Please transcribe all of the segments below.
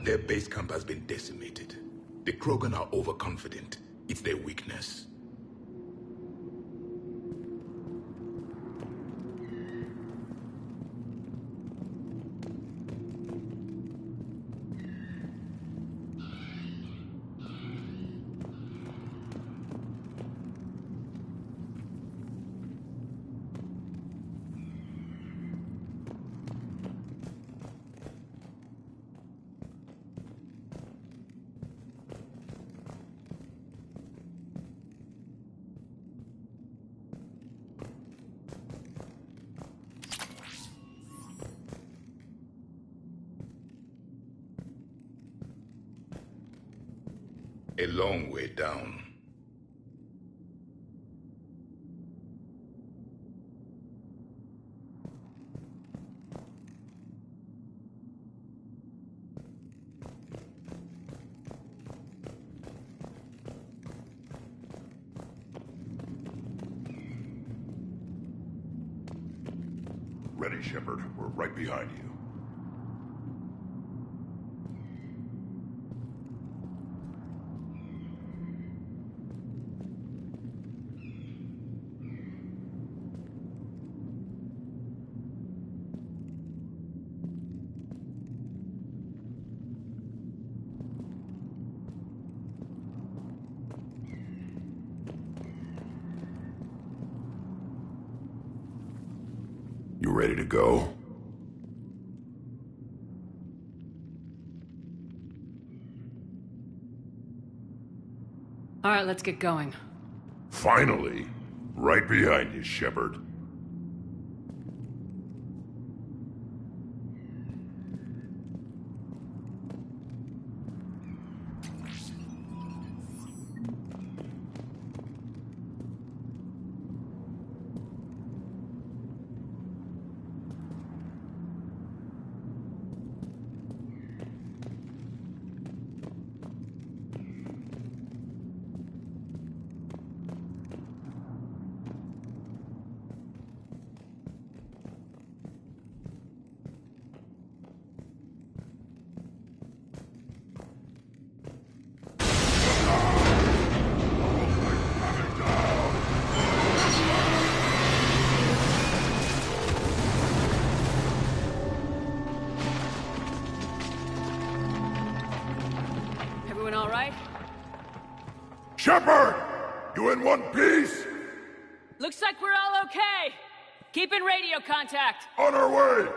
Their base camp has been decimated. The Krogan are overconfident. It's their weakness. A long way down. Ready, Shepard. We're right behind you. You ready to go? All right, let's get going. Finally! Right behind you, Shepard. Shepard! You in one piece? Looks like we're all okay. Keep in radio contact. On our way!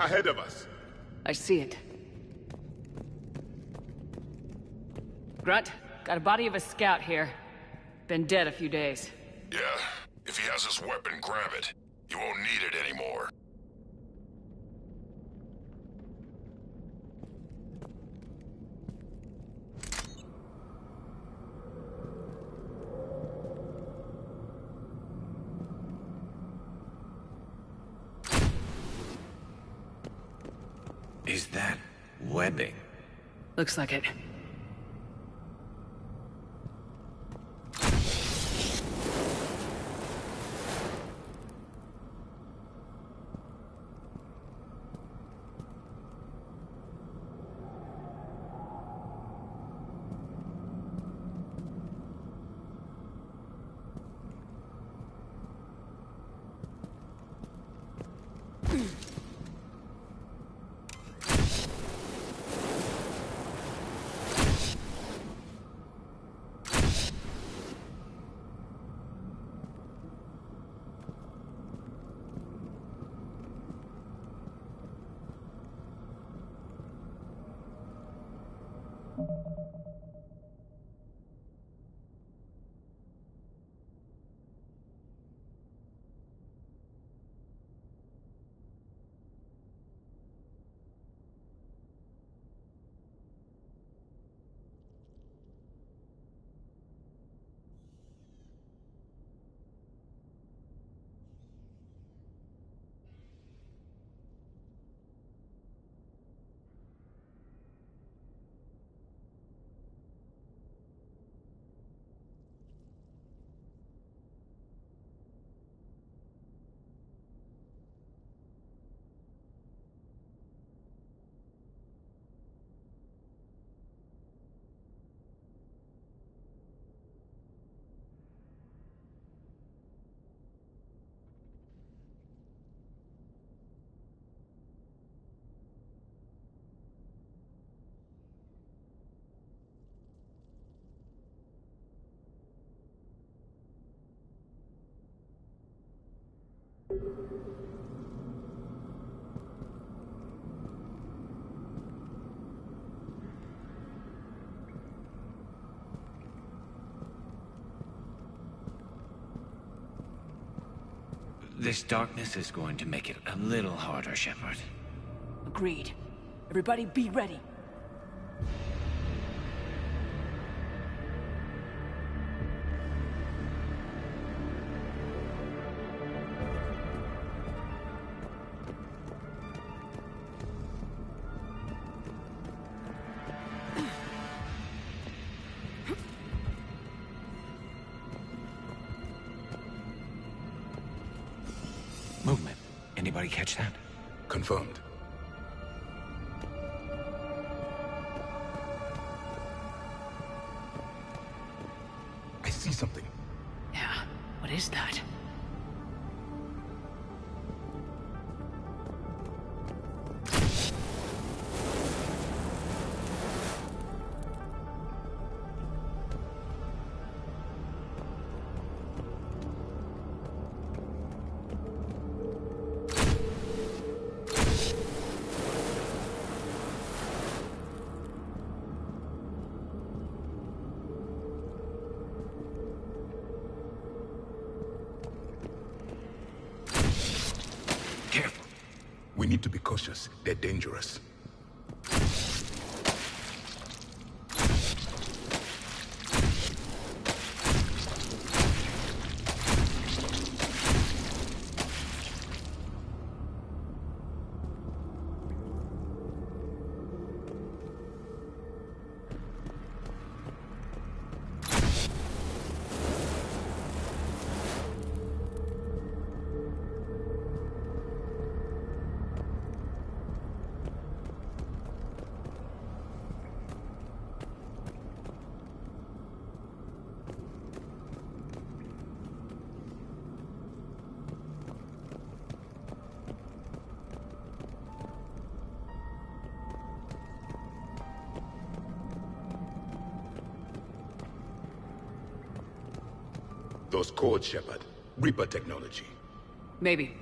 Ahead of us. I see it. Grunt, got a body of a scout here. Been dead a few days. Yeah, if he has his weapon, grab it. You won't need it anymore. Is that webbing? Looks like it. This darkness is going to make it a little harder, Shepard. Agreed. Everybody be ready. Movement. Anybody catch that? Confirmed. I see something. Yeah, what is that? Careful. We need to be cautious. They're dangerous. Those cords, Shepard. Reaper technology. Maybe.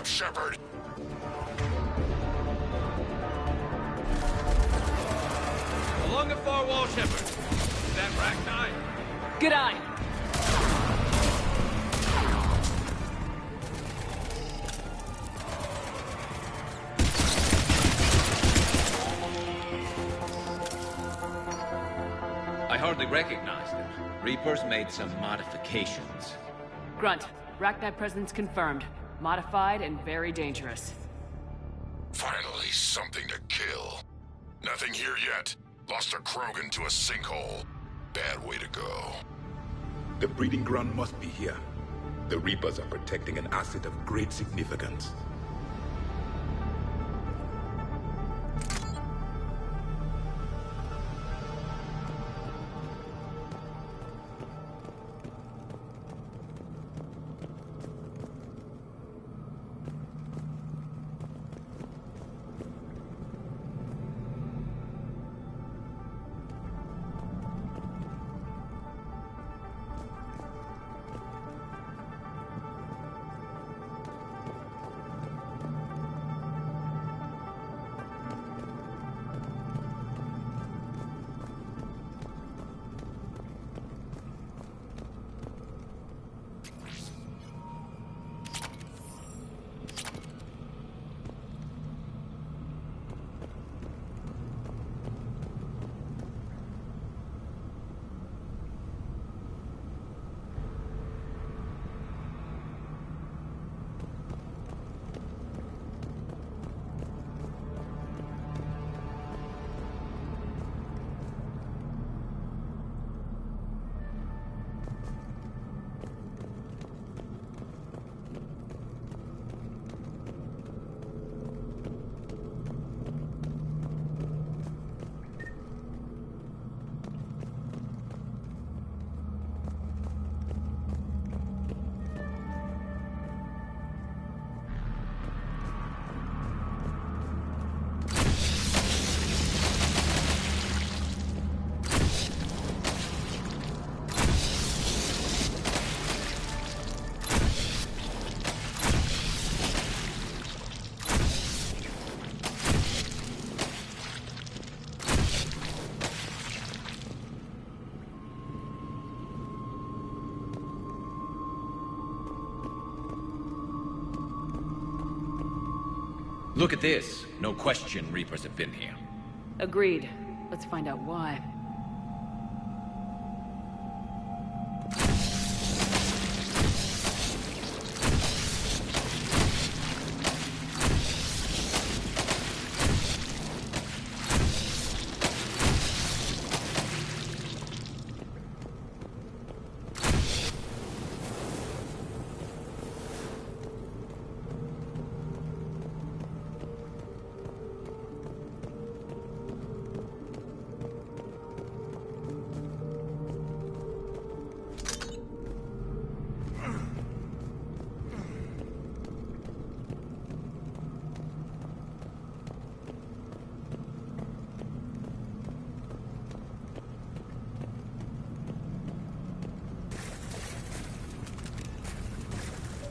Shepard. Along the far wall, Shepard. Is that Ragnar? Good eye. I hardly recognize them. Reapers made some modifications. Grunt, Ragnar presence confirmed. Modified and very dangerous. Finally, something to kill. Nothing here yet. Lost a Krogan to a sinkhole. Bad way to go. The breeding ground must be here. The Reapers are protecting an asset of great significance. Look at this. No question Reapers have been here. Agreed. Let's find out why.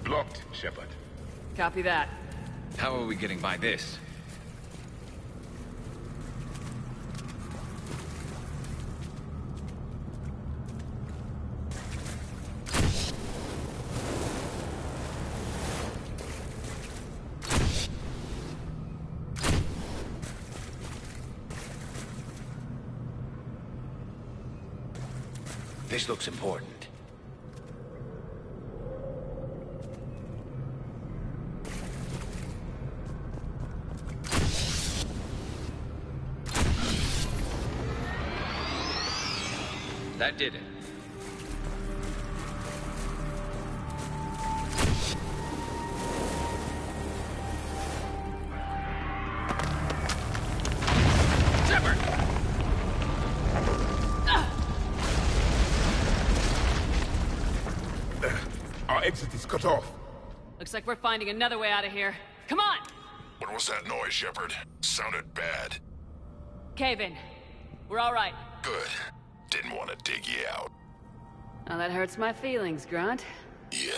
Blocked, Shepard. Copy that. How are we getting by this? This looks important. That did it. Shepard! Our exit is cut off. Looks like we're finding another way out of here. Come on! What was that noise, Shepard? Sounded bad. Cave in. We're all right. Good. Didn't want to dig you out. Now that hurts my feelings, Grunt. Yeah.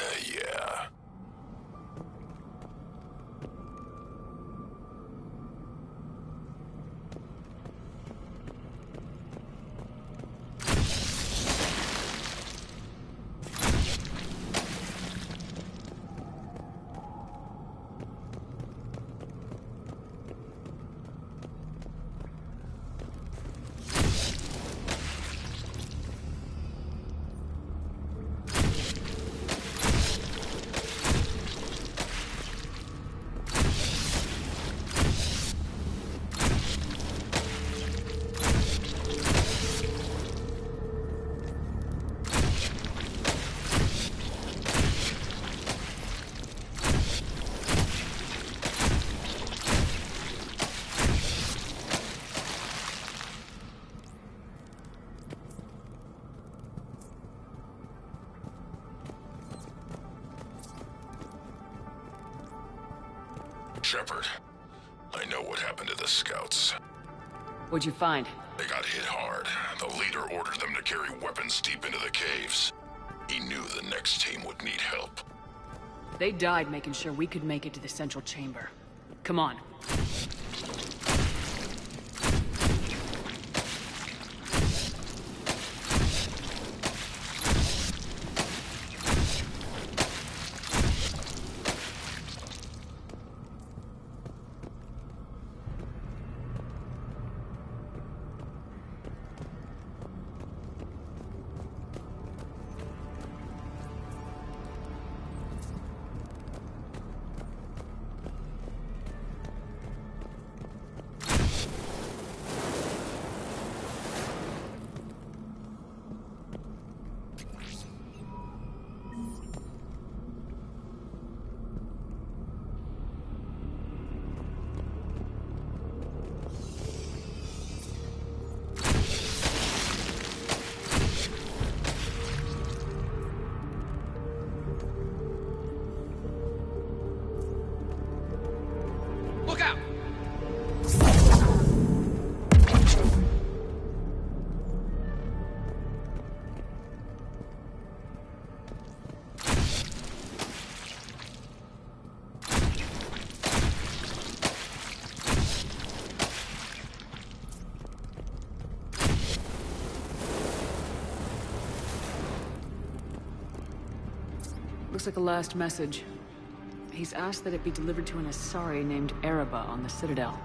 Shepard, I know what happened to the scouts. What'd you find? They got hit hard. The leader ordered them to carry weapons deep into the caves. He knew the next team would need help. They died making sure we could make it to the central chamber. Come on. Look out! Looks like a last message. He's asked that it be delivered to an Asari named Ereba on the Citadel.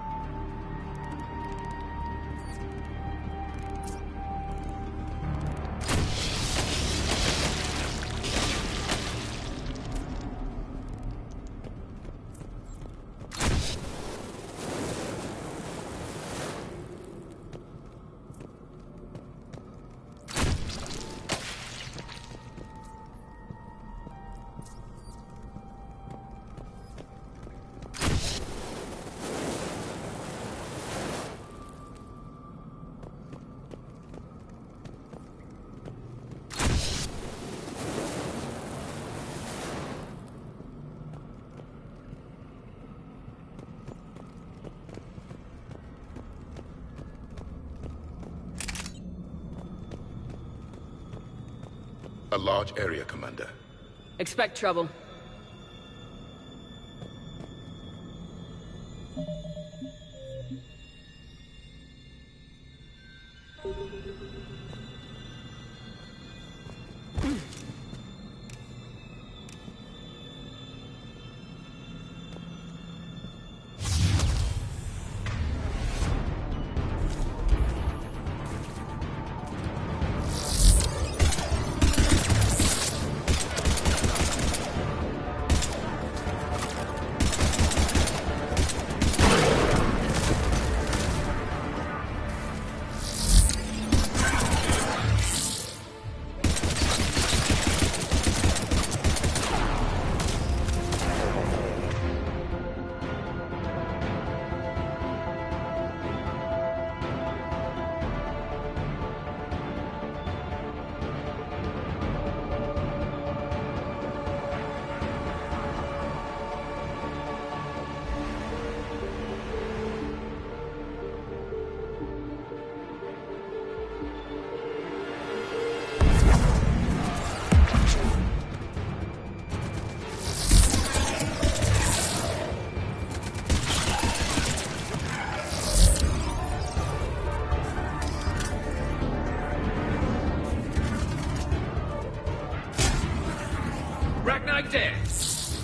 A large area, Commander. Expect trouble.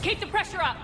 Keep the pressure up!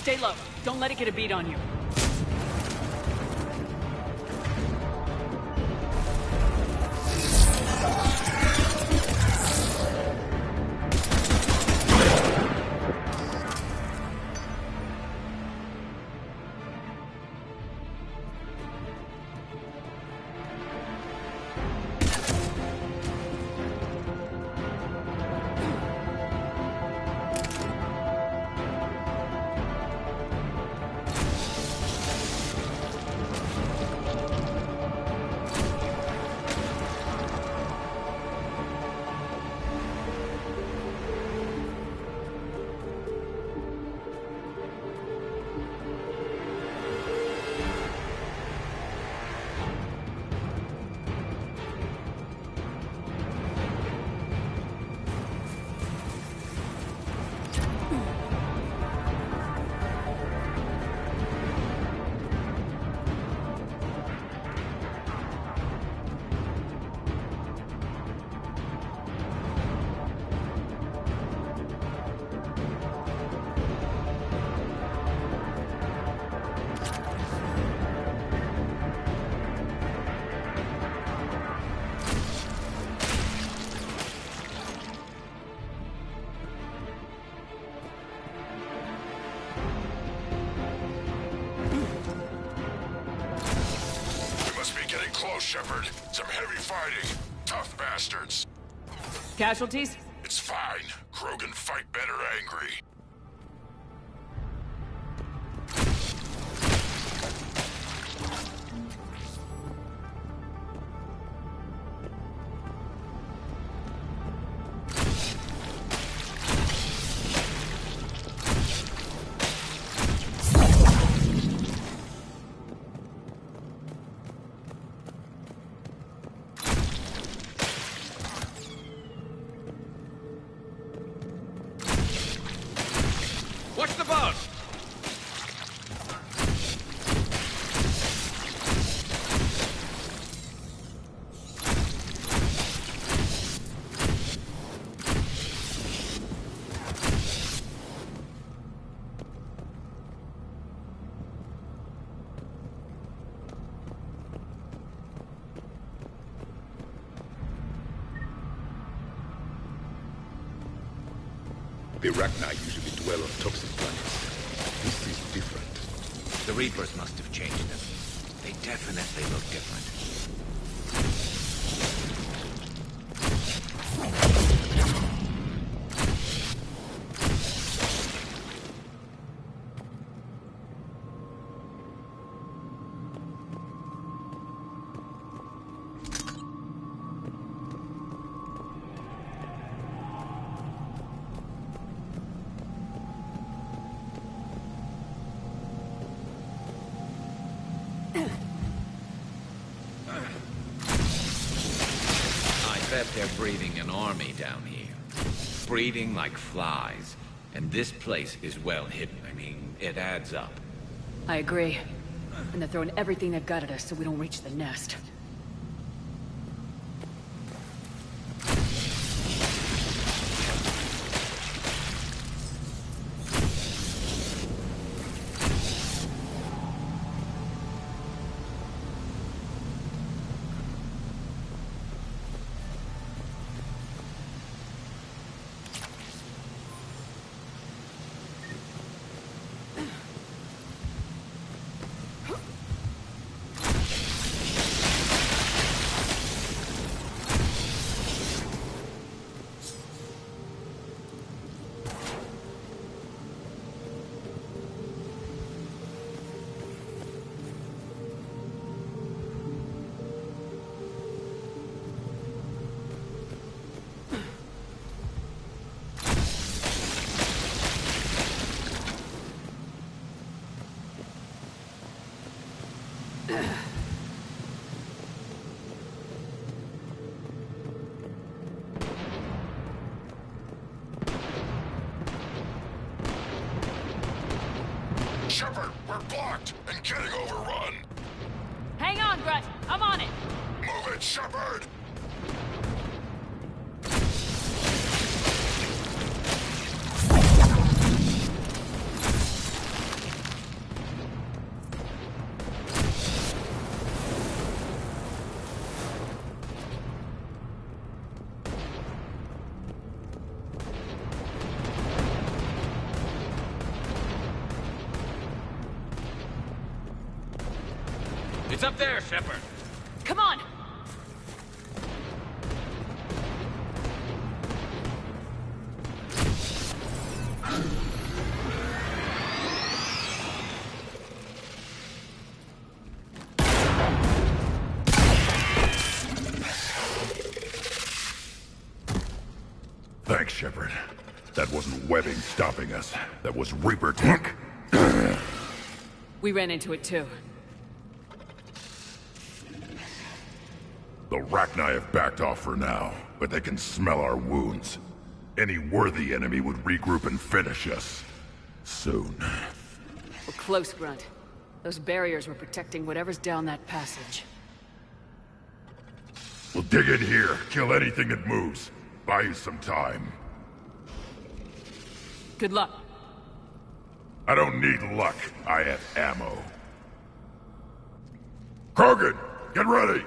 Stay low. Don't let it get a beat on you. Shepard. Some heavy fighting. Tough bastards. Casualties? It's fine. Krogan fight better angry. Watch the boat! The Arachni usually dwell on toxic planets. This is different. The Reapers must have changed them. They definitely look different. I bet they're breeding an army down here. Breeding like flies. And this place is well hidden. I mean, it adds up. I agree. And they're throwing everything they've got at us so we don't reach the nest. Shepard, we're blocked and getting overrun. Hang on, Grunt. I'm on it. Move it, Shepard! It's up there, Shepard. Come on! Thanks, Shepard. That wasn't webbing stopping us. That was Reaper tech. We ran into it too. The Arachni have backed off for now, but they can smell our wounds. Any worthy enemy would regroup and finish us. Soon. We're close, Grunt. Those barriers were protecting whatever's down that passage. We'll dig in here, kill anything that moves. Buy you some time. Good luck. I don't need luck. I have ammo. Krogan, get ready!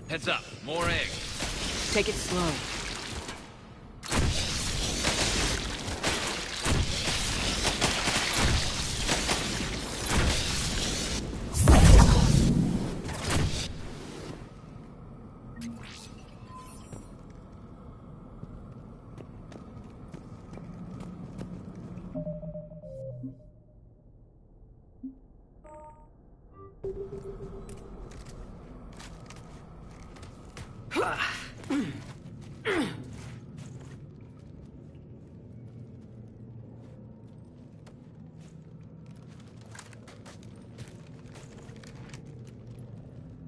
Heads up, more eggs. Take it slow.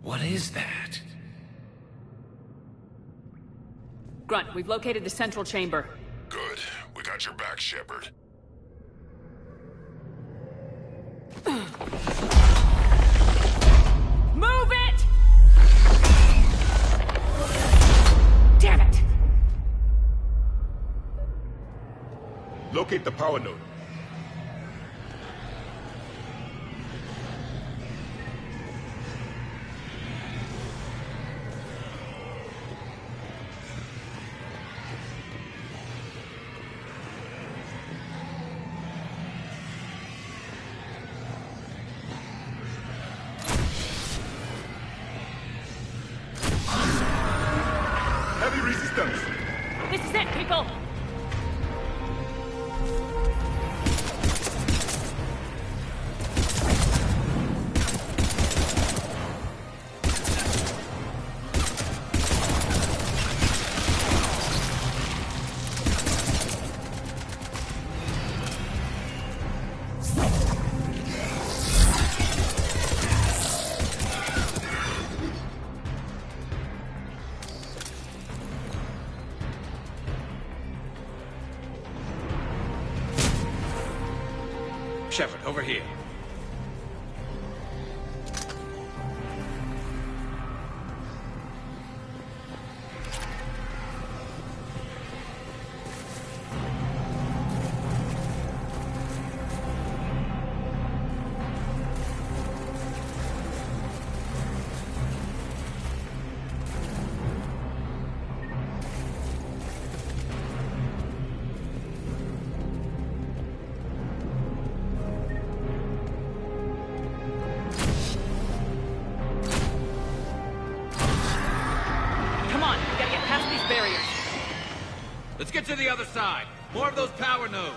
What is that? Grunt, we've located the central chamber. Good. We got your back, Shepard. Move it! Damn it! Locate the power node. Heavy resistance. This is it, people! Shepard, over here. Let's get to the other side. More of those power nodes.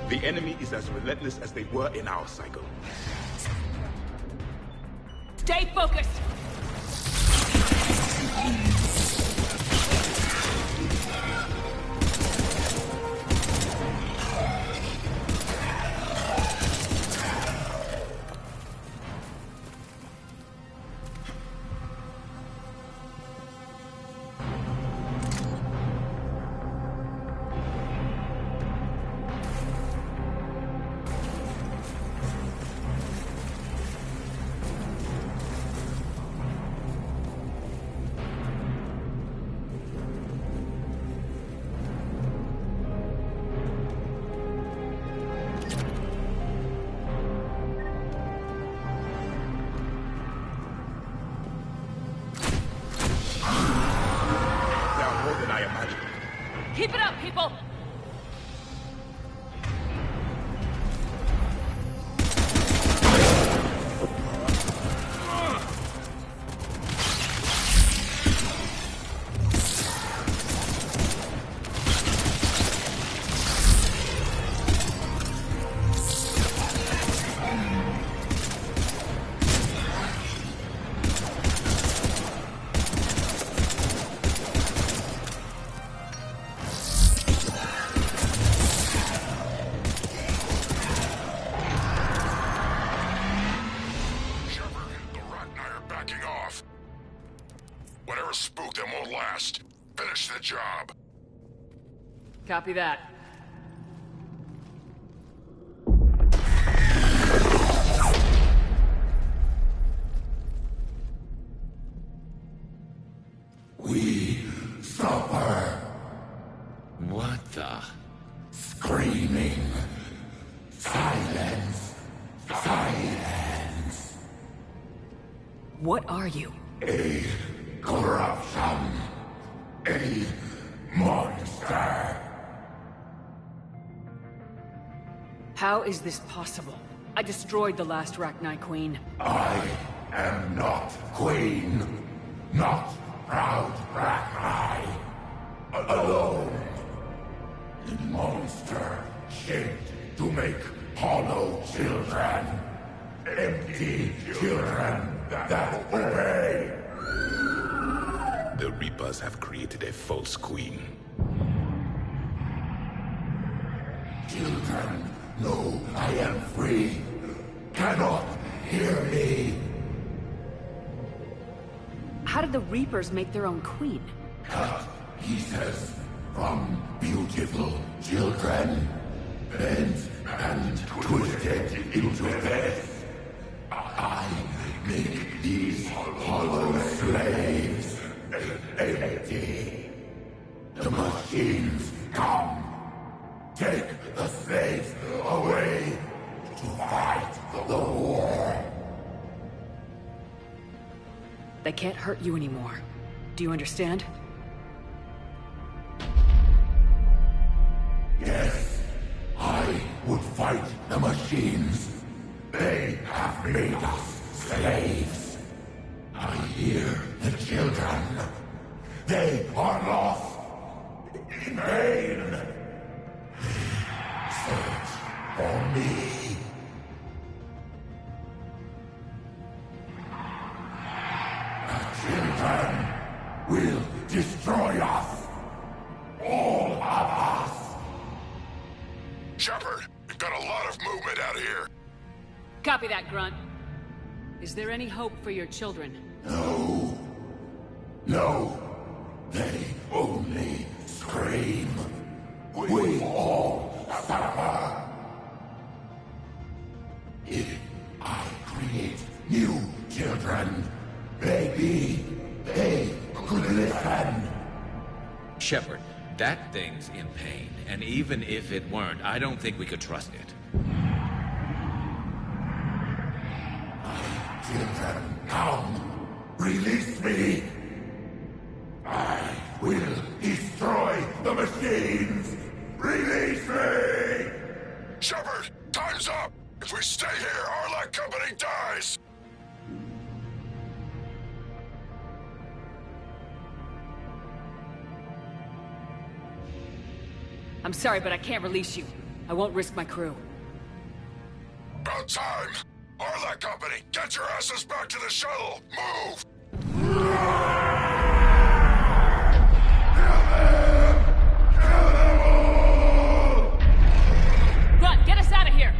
The enemy is as relentless as they were in our cycle. Stay focused! fast. Finish the job. Copy that. We suffer. What the? Screaming. Silence. Silence. What are you? A corruption. A monster. How is this possible? I destroyed the last Rachni Queen. I am not queen. Not proud Rachni. Alone. The monster shaped to make hollow children. Empty children that obey. The Reapers have created a false queen. Children know I am free. Cannot hear me. How did the Reapers make their own queen? Cut pieces from beautiful children. Bent and twisted into this. I make these hollow slaves empty. The machines come. Take the slaves away to fight the war. They can't hurt you anymore. Do you understand? Yes, I would fight the machines. They have made us slaves. I hear the children. They are lost in vain. Search for me. The children will destroy us. All of us. Shepard, we've got a lot of movement out here. Copy that, Grunt. Is there any hope for your children? No. No. They only scream. We all suffer. If I create new children, maybe they could listen. Shepard, that thing's in pain, and even if it weren't, I don't think we could trust it. Children, come. Release me. I will destroy the machines. Release me. Shepard, time's up. If we stay here, our light company dies. I'm sorry, but I can't release you. I won't risk my crew. About time. Arla Company, get your asses back to the shuttle. Move! Grunt, get us out of here!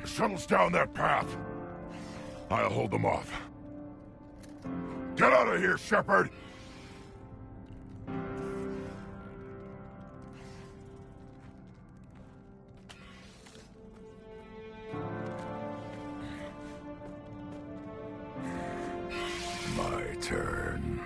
Shuttle's down that path. I'll hold them off. Get out of here, Shepard! My turn.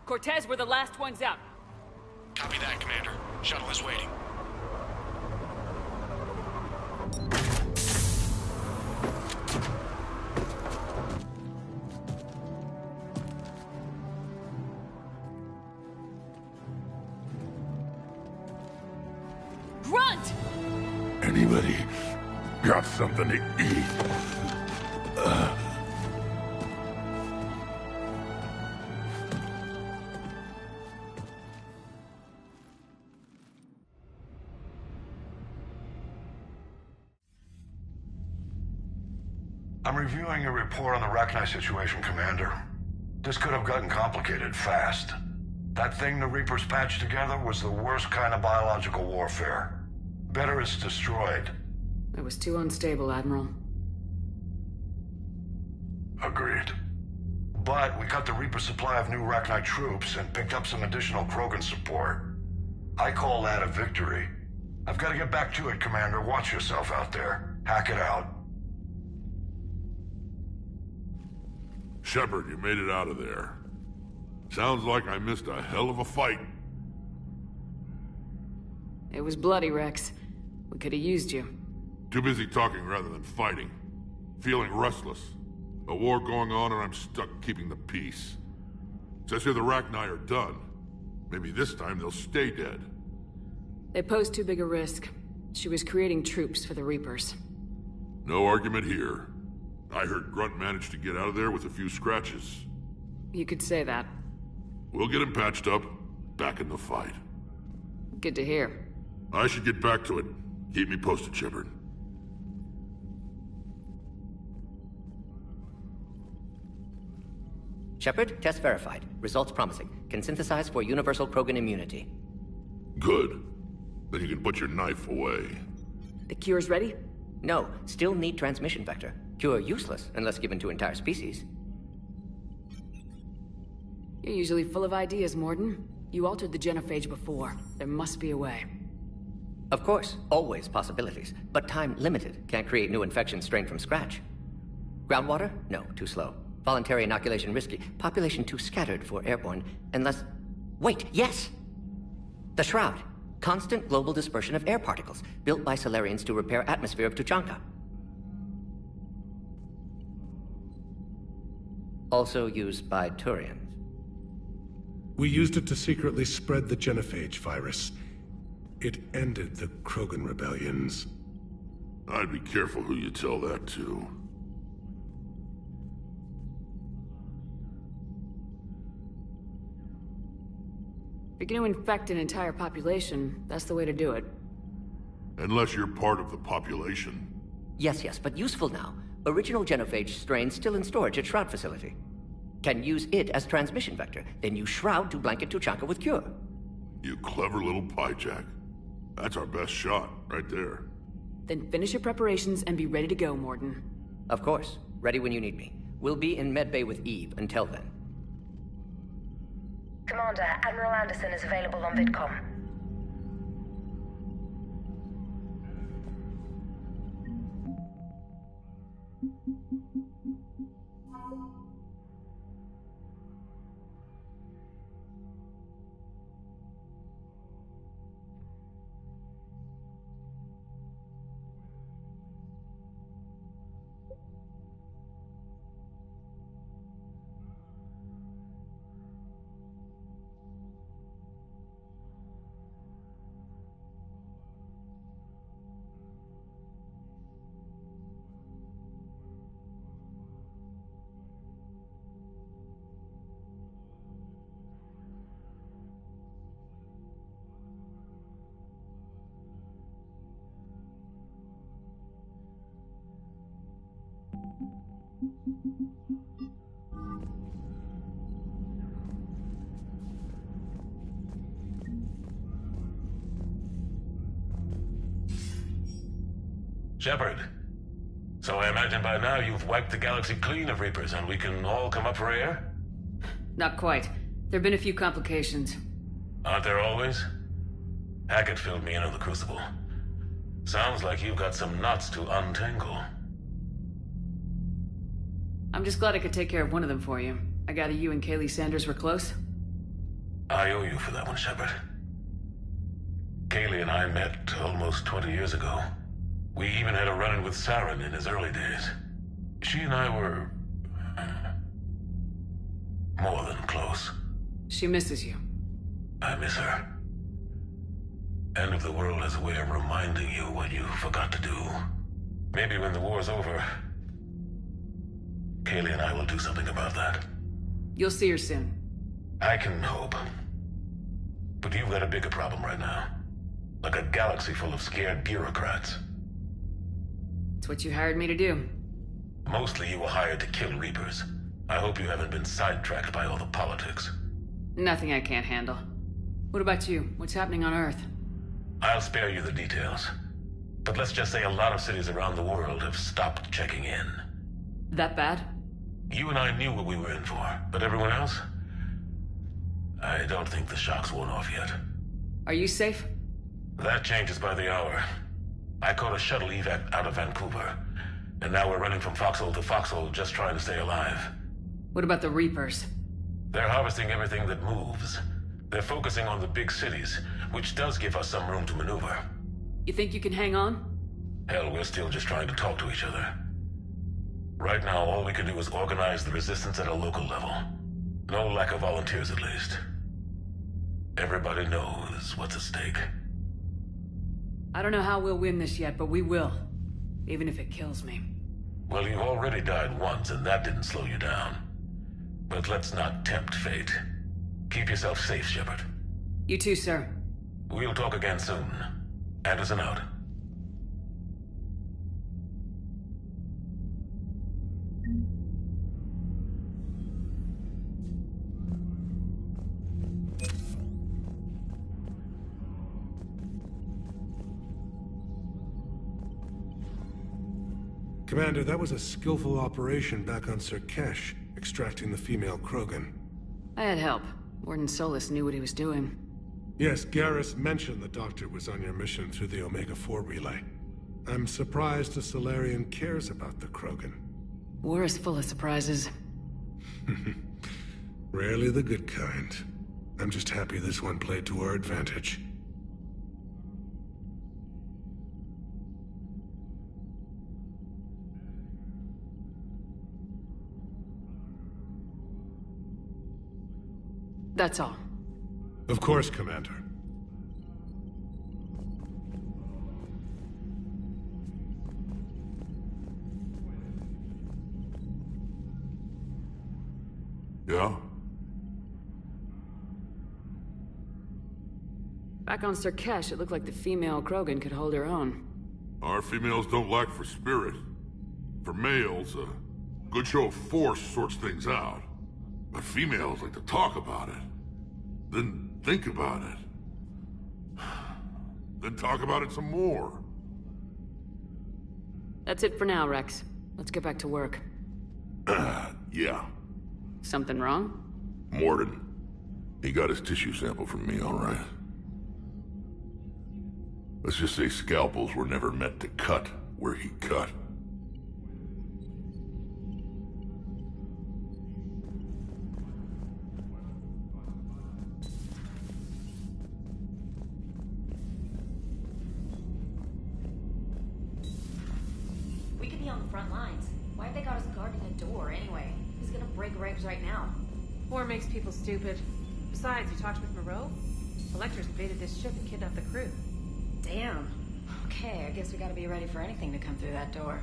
Cortez, we're the last ones out. Copy that, Commander. Shuttle is waiting. Grunt! Anybody got something to eat? I'm reviewing your report on the Rachni situation, Commander. This could have gotten complicated fast. That thing the Reapers patched together was the worst kind of biological warfare. Better it's destroyed. It was too unstable, Admiral. Agreed. But we cut the Reaper supply of new Rachni troops and picked up some additional Krogan support. I call that a victory. I've got to get back to it, Commander. Watch yourself out there. Hack it out. Shepard, you made it out of there. Sounds like I missed a hell of a fight. It was bloody, Rex. We could have used you. Too busy talking rather than fighting. Feeling restless. A war going on and I'm stuck keeping the peace. Says here the Rachni are done. Maybe this time they'll stay dead. They posed too big a risk. She was creating troops for the Reapers. No argument here. I heard Grunt managed to get out of there with a few scratches. You could say that. We'll get him patched up, back in the fight. Good to hear. I should get back to it. Keep me posted, Shepard. Shepard, test verified. Results promising. Can synthesize for universal Krogan immunity. Good. Then you can put your knife away. The cure's ready? No, still need transmission vector. Cure useless unless given to entire species. You're usually full of ideas, Morden. You altered the genophage before. There must be a way. Of course, always possibilities, but time limited. Can't create new infection strain from scratch. Groundwater? No, too slow. Voluntary inoculation risky. Population too scattered for airborne, unless... Wait, yes! The Shroud. Constant global dispersion of air particles, built by Solarians to repair atmosphere of Tuchanka. Also used by Turians. We used it to secretly spread the genophage virus. It ended the Krogan rebellions. I'd be careful who you tell that to. If you're gonna infect an entire population, that's the way to do it. Unless you're part of the population. Yes, but useful now. Original genophage strain still in storage at Shroud facility. Can use it as transmission vector, then use Shroud to blanket Tuchanka with cure. You clever little pyjack. That's our best shot, right there. Then finish your preparations and be ready to go, Morden. Of course. Ready when you need me. We'll be in medbay with Eve until then. Commander, Admiral Anderson is available on VidCom. Shepard. So I imagine by now you've wiped the galaxy clean of Reapers and we can all come up for air? Not quite. There've been a few complications. Aren't there always? Hackett filled me in on the Crucible. Sounds like you've got some knots to untangle. I'm just glad I could take care of one of them for you. I gather you and Kaylee Sanders were close? I owe you for that one, Shepard. Kaylee and I met almost 20 years ago. We even had a run-in with Saren in his early days. She and I were... more than close. She misses you. I miss her. End of the world has a way of reminding you what you forgot to do. Maybe when the war's over, Kaylee and I will do something about that. You'll see her soon. I can hope. But you've got a bigger problem right now. Like a galaxy full of scared bureaucrats. It's what you hired me to do. Mostly you were hired to kill Reapers. I hope you haven't been sidetracked by all the politics. Nothing I can't handle. What about you? What's happening on Earth? I'll spare you the details. But let's just say a lot of cities around the world have stopped checking in. That bad? You and I knew what we were in for, but everyone else? I don't think the shock's worn off yet. Are you safe? That changes by the hour. I caught a shuttle evac out of Vancouver, and now we're running from foxhole to foxhole just trying to stay alive. What about the Reapers? They're harvesting everything that moves. They're focusing on the big cities, which does give us some room to maneuver. You think you can hang on? Hell, we're still just trying to talk to each other. Right now, all we can do is organize the resistance at a local level. No lack of volunteers, at least. Everybody knows what's at stake. I don't know how we'll win this yet, but we will. Even if it kills me. Well, you've already died once, and that didn't slow you down. But let's not tempt fate. Keep yourself safe, Shepard. You too, sir. We'll talk again soon. Anderson out. Commander, that was a skillful operation back on Sirkesh, extracting the female Krogan. I had help. Warden Solis knew what he was doing. Yes, Garrus mentioned the Doctor was on your mission through the Omega-4 relay. I'm surprised a Solarian cares about the Krogan. War is full of surprises. Rarely the good kind. I'm just happy this one played to our advantage. That's all. Of course, Commander. Yeah? Back on Sirkesh, it looked like the female Krogan could hold her own. Our females don't lack for spirit. For males, a good show of force sorts things out. But females like to talk about it. Then think about it. Then talk about it some more. That's it for now, Rex. Let's get back to work. Yeah. Something wrong? Morden. He got his tissue sample from me, all right. Let's just say scalpels were never meant to cut where he cut. We could be on the front lines. Why have they got us guarding the door anyway? Who's gonna break ranks right now? War makes people stupid. Besides, you talked with Moreau? The Lectors invaded this ship and kidnapped the crew. Damn. Okay, I guess we gotta be ready for anything to come through that door.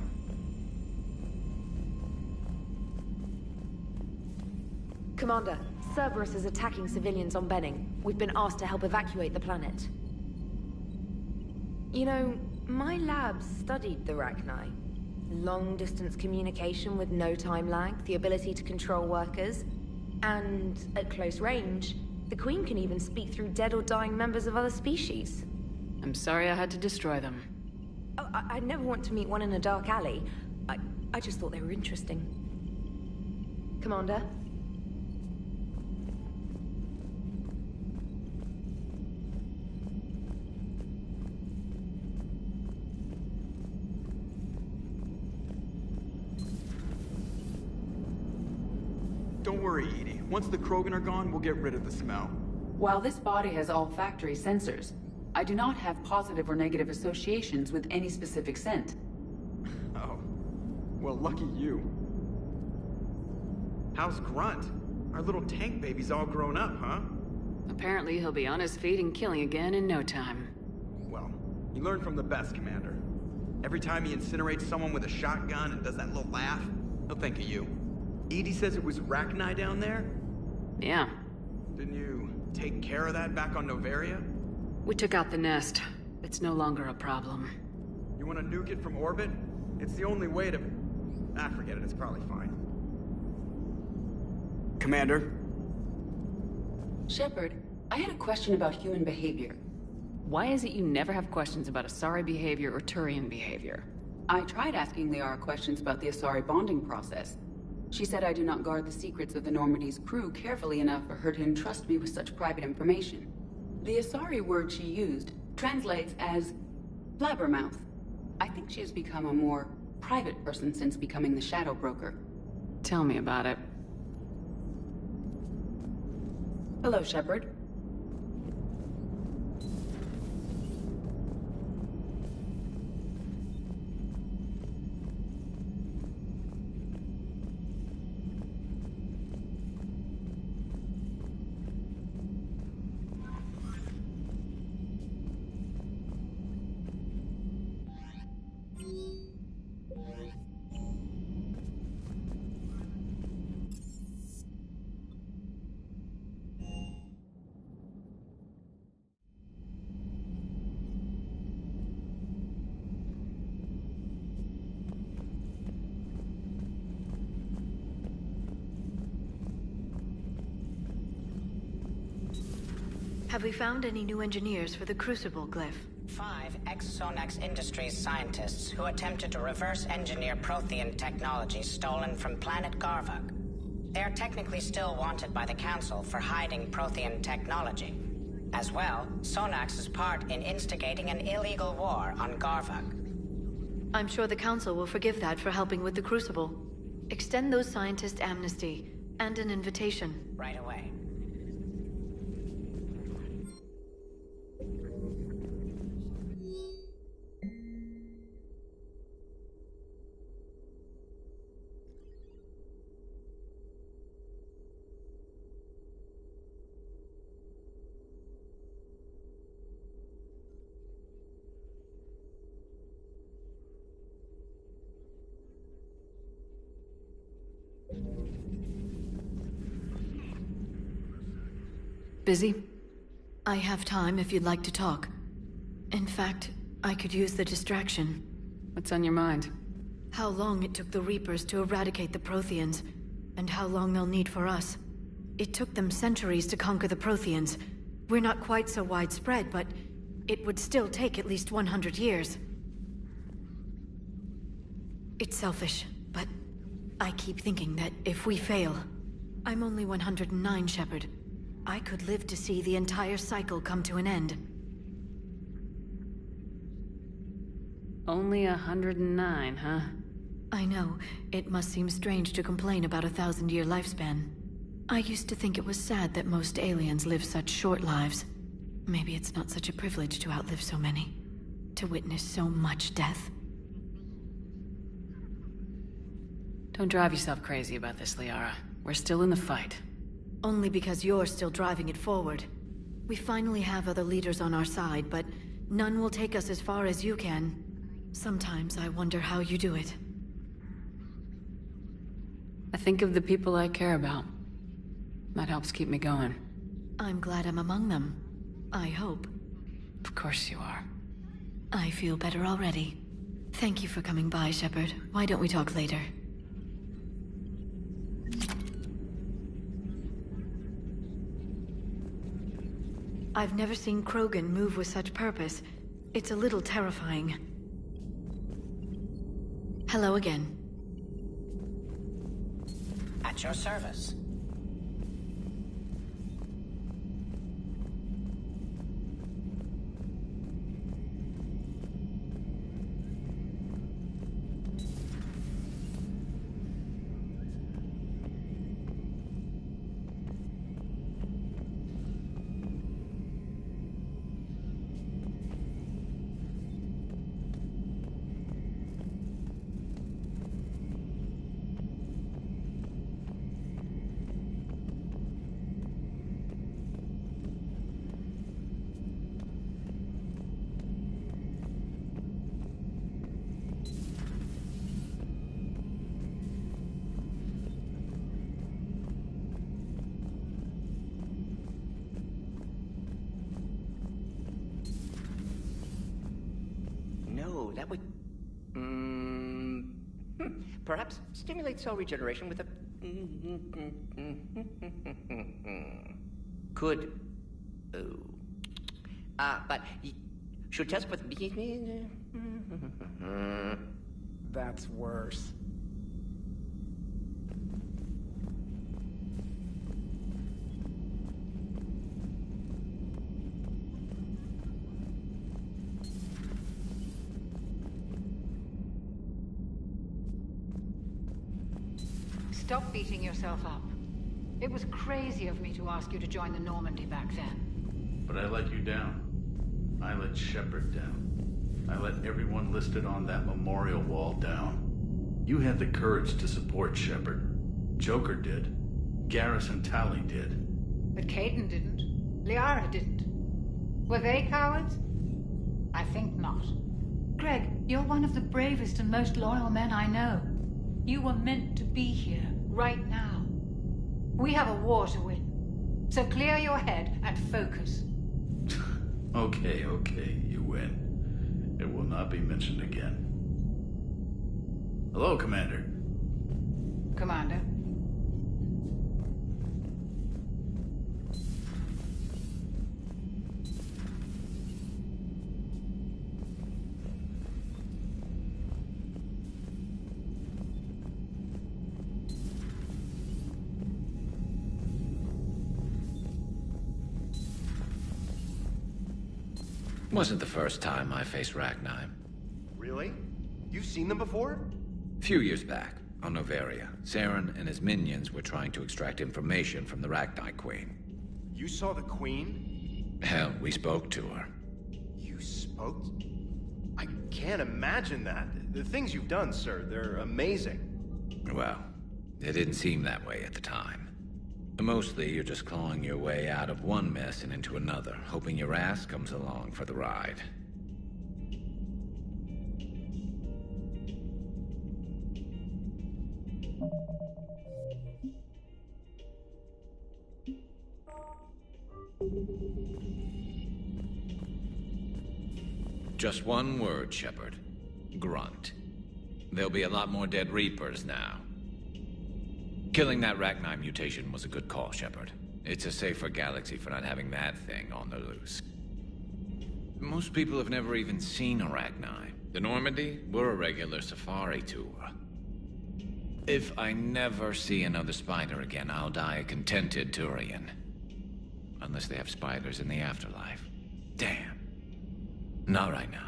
Commander, Cerberus is attacking civilians on Benning. We've been asked to help evacuate the planet. You know, my lab studied the Rachni. Long-distance communication with no time lag, the ability to control workers, and at close range, the Queen can even speak through dead or dying members of other species. I'm sorry I had to destroy them. Oh, I'd never want to meet one in a dark alley. I just thought they were interesting. Commander? Don't worry, Edie. Once the Krogan are gone, we'll get rid of the smell. While this body has all factory sensors, I do not have positive or negative associations with any specific scent. Oh. Well, lucky you. How's Grunt? Our little tank baby's all grown up, huh? Apparently he'll be on his feet and killing again in no time. Well, you learn from the best, Commander. Every time he incinerates someone with a shotgun and does that little laugh, he'll think of you. Edie says it was Rachni down there? Yeah. Didn't you take care of that back on Noveria? We took out the nest. It's no longer a problem. You want to nuke it from orbit? It's the only way to... forget it. It's probably fine. Commander? Shepard, I had a question about human behavior. Why is it you never have questions about Asari behavior or Turian behavior? I tried asking Liara questions about the Asari bonding process. She said I do not guard the secrets of the Normandy's crew carefully enough for her to entrust me with such private information. The Asari word she used translates as blabbermouth. I think she has become a more private person since becoming the Shadow Broker. Tell me about it. Hello, Shepard. Have we found any new engineers for the Crucible glyph? 5 ex-Sonax Industries scientists who attempted to reverse engineer Prothean technology stolen from planet Garvug. They are technically still wanted by the Council for hiding Prothean technology. As well, Sonax's part in instigating an illegal war on Garvug. I'm sure the Council will forgive that for helping with the Crucible. Extend those scientists amnesty and an invitation. Right away. Busy? I have time if you'd like to talk. In fact, I could use the distraction. What's on your mind? How long it took the Reapers to eradicate the Protheans, and how long they'll need for us. It took them centuries to conquer the Protheans. We're not quite so widespread, but it would still take at least 100 years. It's selfish, but I keep thinking that if we fail... I'm only 109, Shepard. I could live to see the entire cycle come to an end. Only 109, huh? I know. It must seem strange to complain about a 1,000-year lifespan. I used to think it was sad that most aliens live such short lives. Maybe it's not such a privilege to outlive so many. To witness so much death. Don't drive yourself crazy about this, Liara. We're still in the fight. Only because you're still driving it forward. We finally have other leaders on our side, but none will take us as far as you can. Sometimes I wonder how you do it. I think of the people I care about. That helps keep me going. I'm glad I'm among them. I hope. Of course you are. I feel better already. Thank you for coming by, Shepard. Why don't we talk later? I've never seen Krogan move with such purpose. It's a little terrifying. Hello again. At your service. That would... perhaps stimulate cell regeneration with a... Could... but... should test with... That's worse. Stop beating yourself up. It was crazy of me to ask you to join the Normandy back then. But I let you down. I let Shepard down. I let everyone listed on that memorial wall down. You had the courage to support Shepard. Joker did. Garrus and Tali did. But Caden didn't. Liara didn't. Were they cowards? I think not. Greg, you're one of the bravest and most loyal men I know. You were meant to be here, right now. We have a war to win. So clear your head and focus. Okay, you win. It will not be mentioned again. Hello, Commander. Commander. Wasn't the first time I faced Rachni. Really? You've seen them before? A few years back, on Noveria, Saren and his minions were trying to extract information from the Rachni Queen. You saw the Queen? Hell, we spoke to her. You spoke? I can't imagine that. The things you've done, sir, they're amazing. Well, it didn't seem that way at the time. Mostly, you're just clawing your way out of one mess and into another, hoping your ass comes along for the ride. Just one word, Shepard. Grunt. There'll be a lot more dead Reapers now. Killing that Rachni mutation was a good call, Shepard. It's a safer galaxy for not having that thing on the loose. Most people have never even seen a Rachni. The Normandy, we're a regular safari tour. If I never see another spider again, I'll die a contented Turian. Unless they have spiders in the afterlife. Damn. Not right now.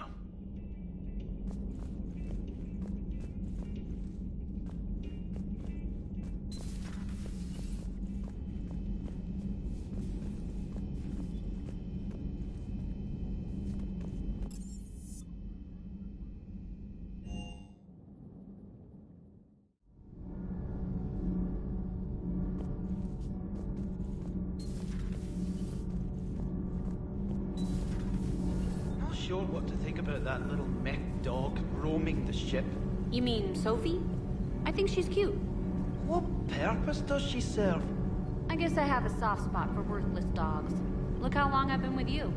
Sure what to think about that little mech dog roaming the ship. You mean Sophie? I think she's cute. What purpose does she serve? I guess I have a soft spot for worthless dogs. Look how long I've been with you.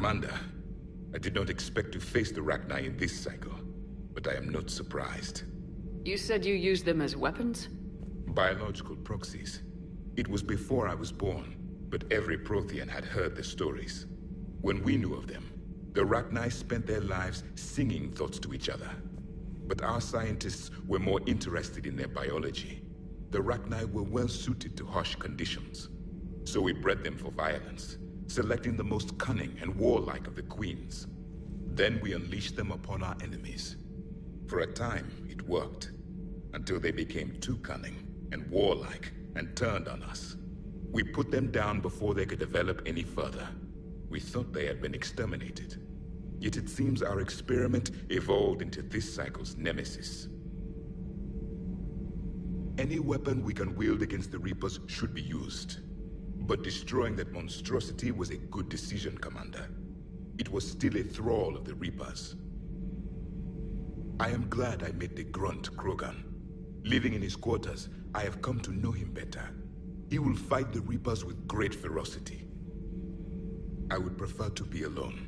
Commander, I did not expect to face the Rachni in this cycle, but I am not surprised. You said you used them as weapons? Biological proxies. It was before I was born, but every Prothean had heard the stories. When we knew of them, the Rachni spent their lives singing thoughts to each other. But our scientists were more interested in their biology. The Rachni were well suited to harsh conditions. So we bred them for violence, selecting the most cunning and warlike of the queens. Then we unleashed them upon our enemies. For a time, it worked, until they became too cunning and warlike and turned on us. We put them down before they could develop any further. We thought they had been exterminated. Yet it seems our experiment evolved into this cycle's nemesis. Any weapon we can wield against the Reapers should be used. But destroying that monstrosity was a good decision, Commander. It was still a thrall of the Reapers. I am glad I met the grunt Krogan. Living in his quarters, I have come to know him better. He will fight the Reapers with great ferocity. I would prefer to be alone.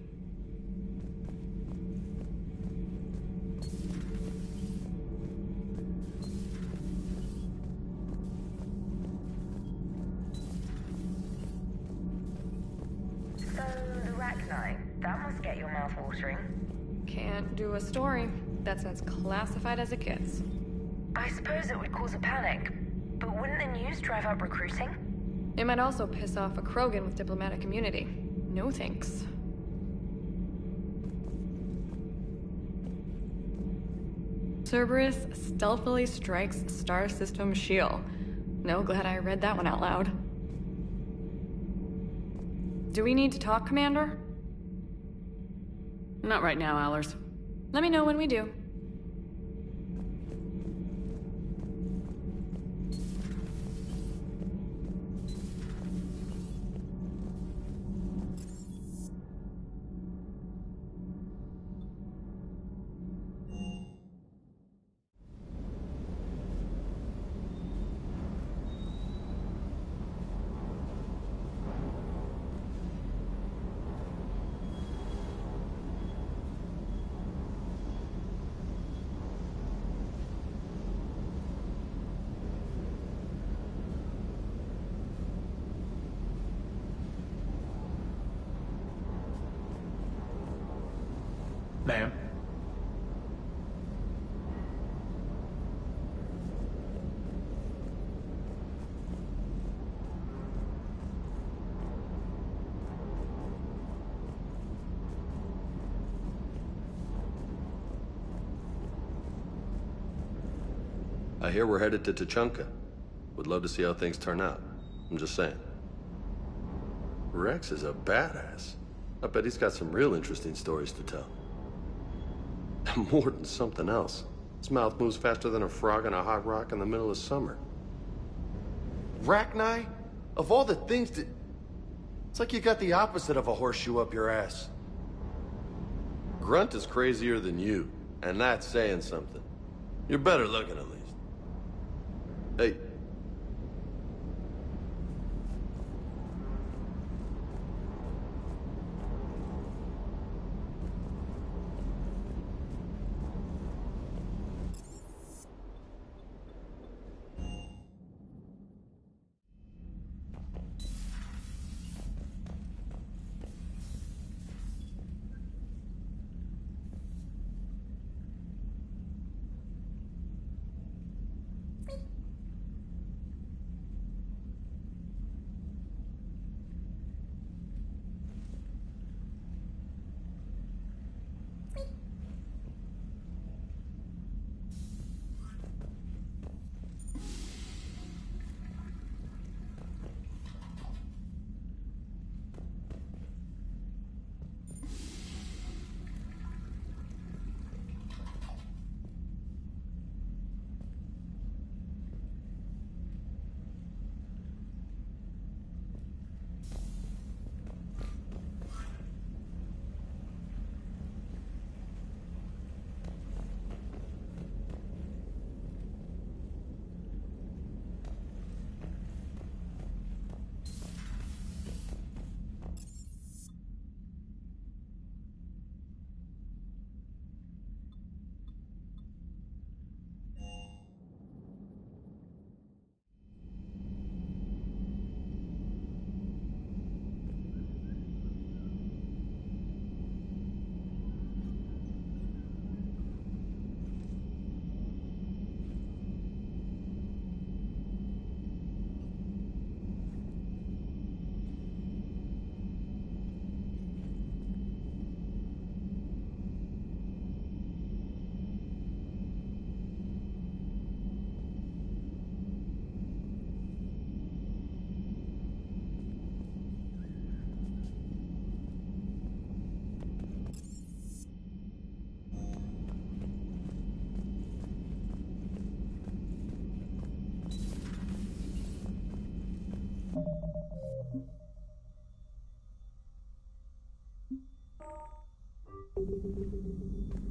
That must get your mouth watering. Can't do a story. That's as classified as it gets. I suppose it would cause a panic, but wouldn't the news drive up recruiting? It might also piss off a Krogan with diplomatic immunity. No thanks. Cerberus stealthily strikes Star System shield. No, glad I read that one out loud. Do we need to talk, Commander? Not right now, Allers. Let me know when we do. Ma'am? I hear we're headed to Tuchanka. Would love to see how things turn out. I'm just saying. Rex is a badass. I bet he's got some real interesting stories to tell. More than something else. His mouth moves faster than a frog on a hot rock in the middle of summer. Rachni? Of all the things that... It's like you got the opposite of a horseshoe up your ass. Grunt is crazier than you, and that's saying something. You're better looking, at least. Hey.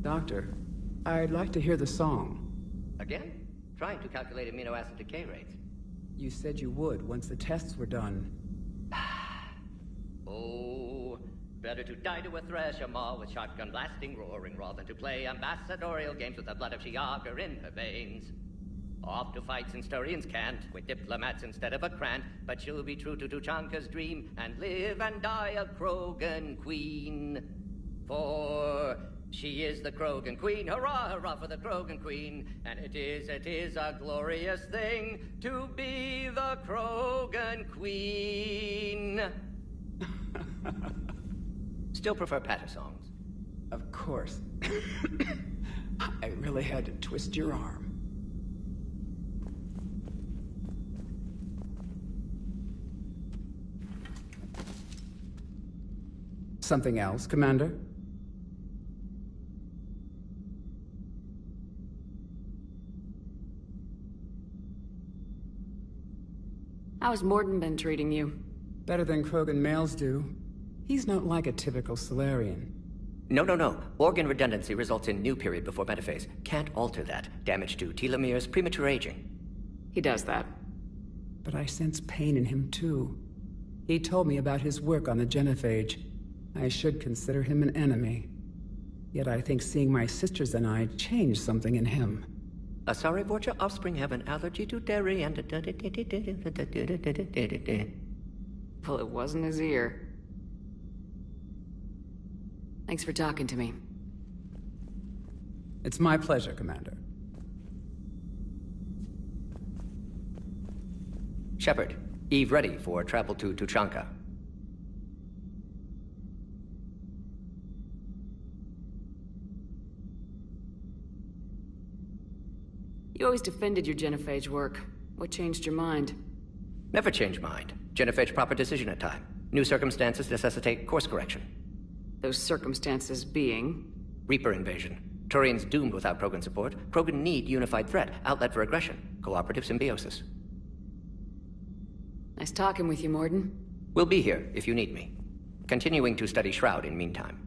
Doctor, I'd like to hear the song. Again? Trying to calculate amino acid decay rates. You said you would once the tests were done. Oh, better to die to a thresher maw with shotgun blasting, roaring raw than to play ambassadorial games with the blood of Shiagar in her veins. Off to fight since Turians can't, with diplomats instead of a Krant, but she'll be true to Tuchanka's dream and live and die a Krogan queen. For she is the Krogan queen, hurrah, hurrah for the Krogan queen, and it is a glorious thing to be the Krogan queen. Still prefer patter songs? Of course. I really had to twist your arm. Something else, Commander? How's Morden been treating you? Better than Krogan males do. He's not like a typical Solarian. No. Organ redundancy results in new period before metaphase. Can't alter that. Damage to telomeres, premature aging. He does that. But I sense pain in him, too. He told me about his work on the genophage. I should consider him an enemy. Yet I think seeing my sisters and I changed something in him. Asari Vorcha offspring have an allergy to dairy and... Well, it wasn't his ear. Thanks for talking to me. It's my pleasure, Commander. Shepard, Eve ready for travel to Tuchanka. You always defended your genophage work. What changed your mind? Never change mind. Genophage proper decision at time. New circumstances necessitate course correction. Those circumstances being? Reaper invasion. Turians doomed without Krogan support. Krogan need unified threat. Outlet for aggression. Cooperative symbiosis. Nice talking with you, Morden. We'll be here if you need me. Continuing to study Shroud in meantime.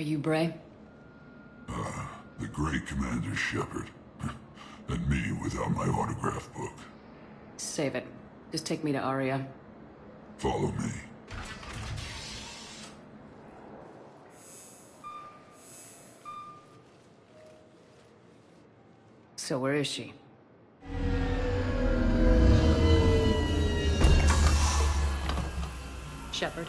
Are you Bray? The great Commander Shepard. And me without my autograph book. Save it. Just take me to Aria. Follow me. So where is she? Shepard?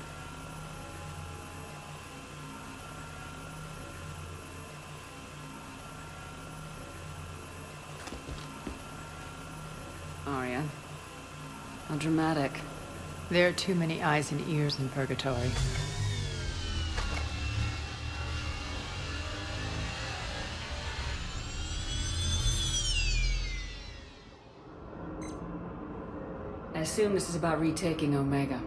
Aria. How dramatic. There are too many eyes and ears in Purgatory. I assume this is about retaking Omega.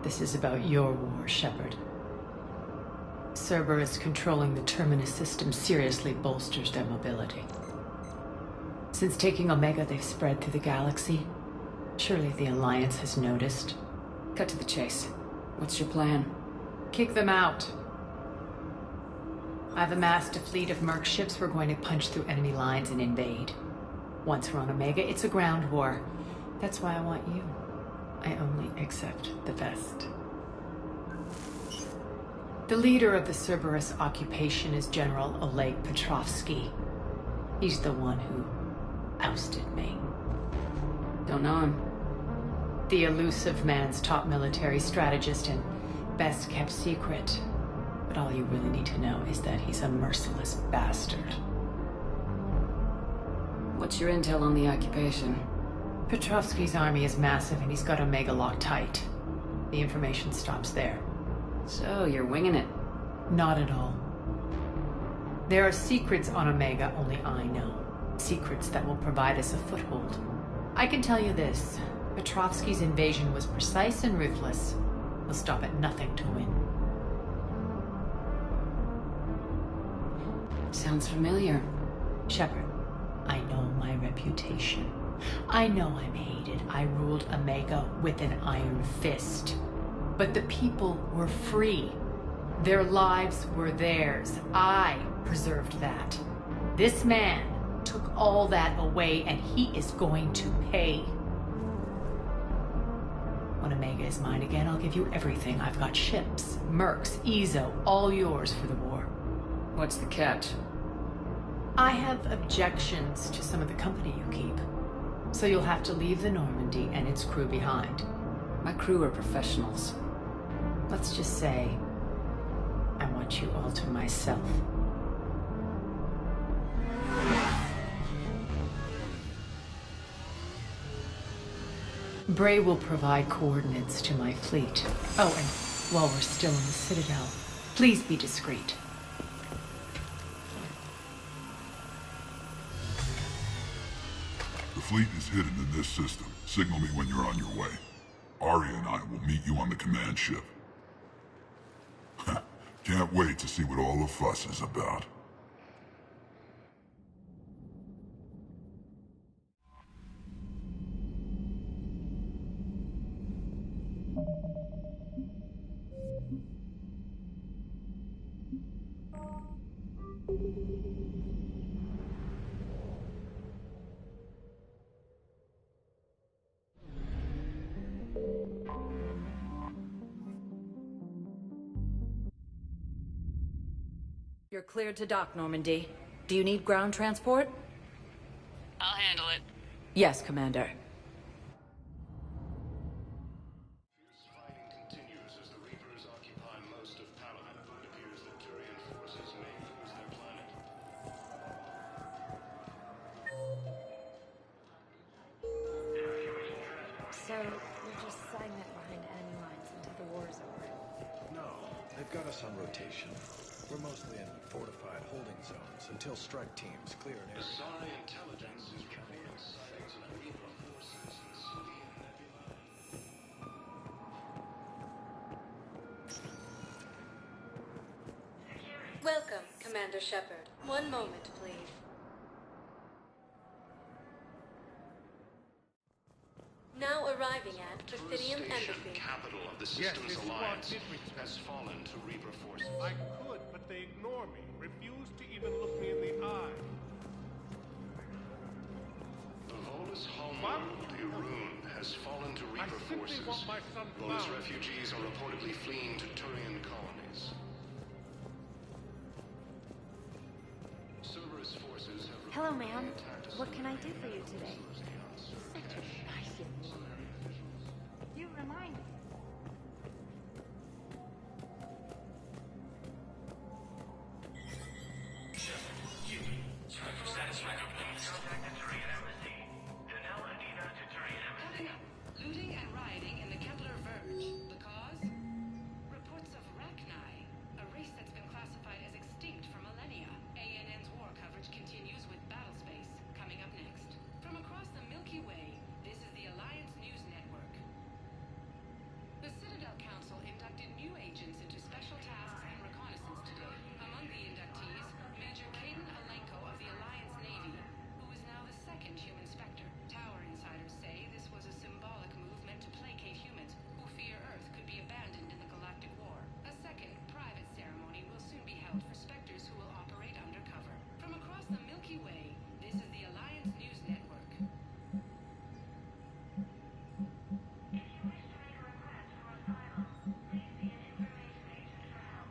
This is about your war, Shepard. Cerberus controlling the Terminus system seriously bolsters their mobility. Since taking Omega, they've spread through the galaxy. Surely the Alliance has noticed. Cut to the chase. What's your plan? Kick them out. I've amassed a fleet of merc ships. We're going to punch through enemy lines and invade. Once we're on Omega, it's a ground war. That's why I want you. I only accept the best. The leader of the Cerberus occupation is General Oleg Petrovsky. He's the one who ousted me. Don't know him. The elusive man's top military strategist and best kept secret. But all you really need to know is that he's a merciless bastard. What's your intel on the occupation? Petrovsky's army is massive and he's got Omega locked tight. The information stops there. So, you're winging it? Not at all. There are secrets on Omega only I know. Secrets that will provide us a foothold. I can tell you this. Petrovsky's invasion was precise and ruthless. He'll stop at nothing to win. Sounds familiar. Shepard, I know my reputation. I know I'm hated. I ruled Omega with an iron fist. But the people were free. Their lives were theirs. I preserved that. This man took all that away, and he is going to pay. When Omega is mine again, I'll give you everything. I've got ships, mercs, Ezo, all yours for the war. What's the catch? I have objections to some of the company you keep. So you'll have to leave the Normandy and its crew behind. My crew are professionals. Let's just say, I want you all to myself. Bray will provide coordinates to my fleet. Oh, and while we're still in the Citadel, please be discreet. The fleet is hidden in this system. Signal me when you're on your way. Aria and I will meet you on the command ship. Can't wait to see what all the fuss is about. You're cleared to dock, Normandy. Do you need ground transport? I'll handle it. Yes, Commander. So, we'll just sign that behind enemy lines until the war's over? No, they've got us on rotation. We're mostly in fortified holding zones until strike teams clear an area. Asari intelligence is revealing sightings of Reaper forces in Sodian Nebula. Welcome, Commander Shepard. One moment, please. Now arriving at Bithynium Embassy. Capital of the Systems Alliance has fallen to Reaper forces. I could, but but they ignore me, refuse to even look me in the eye. The Volus homeworld, the Arun, has fallen to Reaper forces. Volus refugees are reportedly fleeing to Turian colonies. Cerberus forces have... Hello, ma'am. What can I do for you today? Such a nice young woman. You remind me. Looting and rioting in the Kepler Verge. The cause? Reports of Rachni, a race that's been classified as extinct for millennia. ANN's war coverage continues with Battlespace, coming up next. From across the Milky Way, this is the Alliance News Network. The Citadel Council inducted new agents into special tasks and reconnaissance today. Among the inductees, Major Caden Alenko of the Alliance Navy, who is now the second human Spectre. Tower insiders say this was a symbolic move meant to placate humans who fear Earth could be abandoned in the galactic war. A second, private ceremony will soon be held for Spectres who will operate undercover. From across the Milky Way, this is the Alliance News Network. If you wish to make a request for asylum, please see an information agent for help.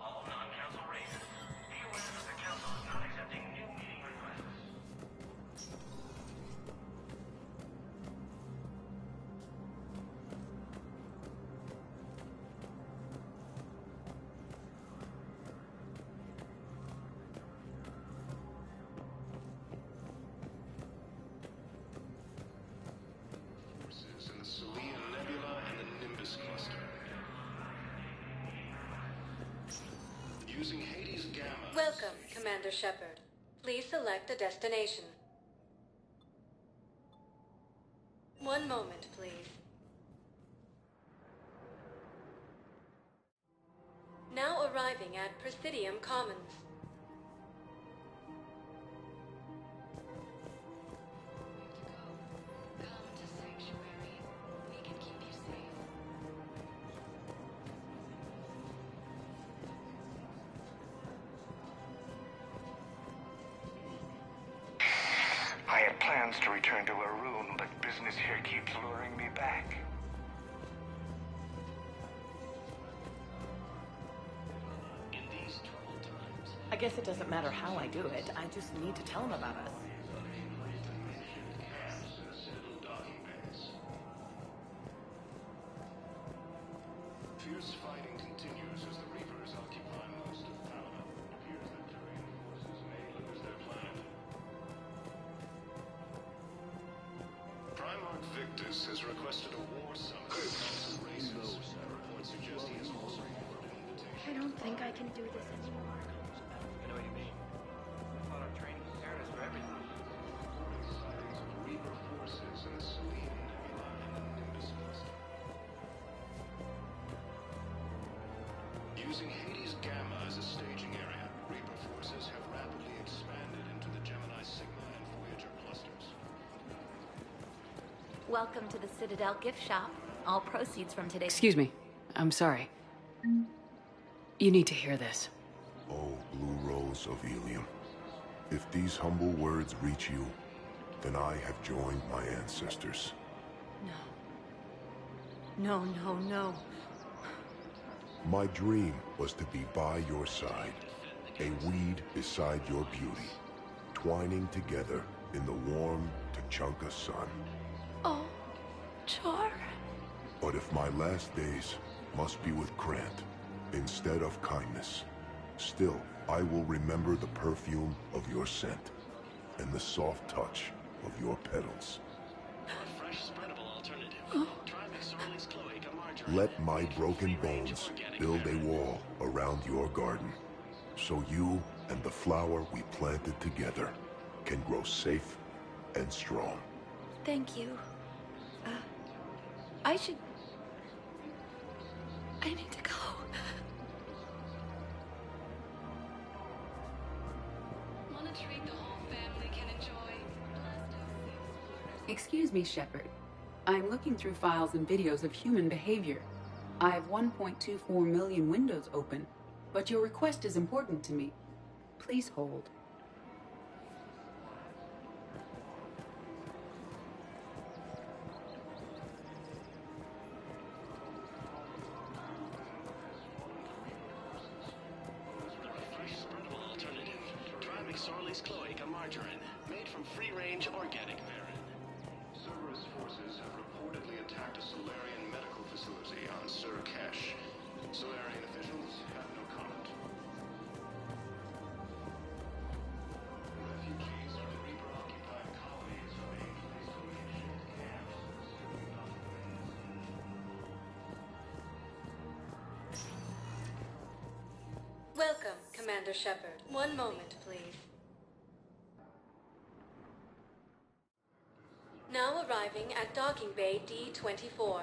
All non-council races, be aware that the council is not accepting new meeting requests. Forces in the Salian Nebula and the Nimbus Cluster. Using Hades Gamma... Welcome, Commander Shepard. Please select a destination. One moment, please. Now arriving at Presidium Commons. Come to Sanctuary. We can keep you safe. I had plans to return to Arun, but business here keeps luring me back. In these troubled times, I guess it doesn't matter how I do it. I just need to tell him about us. Fierce fighting continues as the Reapers occupy most of Paladin. It appears that Turian forces may lose their planet. Primarch Victus has requested a war summit with council races. Reports suggest he has also offered an invitation. I don't think I can do this anymore. I know what you mean. I thought our training prepared us for everything. Sightings of Reaper forces in the Salian Nebula and the Nimbus Cluster. Using Hades Gamma as a staging area, Reaper forces have rapidly expanded into the Gemini Sigma and Voyager clusters. Welcome to the Citadel gift shop. All proceeds from today's... Excuse me. I'm sorry. You need to hear this. Oh, Blue Rose of Ilium. If these humble words reach you, then I have joined my ancestors. No, no, no. My dream was to be by your side, a weed beside your beauty, twining together in the warm Tuchanka sun. Oh, Char. But if my last days must be with Krant instead of kindness, still I will remember the perfume of your scent and the soft touch of your petals. A fresh spreadable alternative. Try McSorley's Cloaca Margarine. Let my broken bones build a wall around your garden, so you and the flower we planted together can grow safe and strong. Thank you. I should I need to go. Want a treat the whole family can enjoy? Excuse me, Shepard. I'm looking through files and videos of human behavior. I have 1.24 million windows open, but your request is important to me. Please hold. Cloic, a margarine, made from free-range organic varin. Cerberus forces have reportedly attacked a Solarian medical facility on Sur Kesh. Solarian officials have no comment. Refugees from Reaper-occupied colonies are being placed in makeshift camps. Welcome, Commander Shepard. One moment, please. Now arriving at Docking Bay D-24.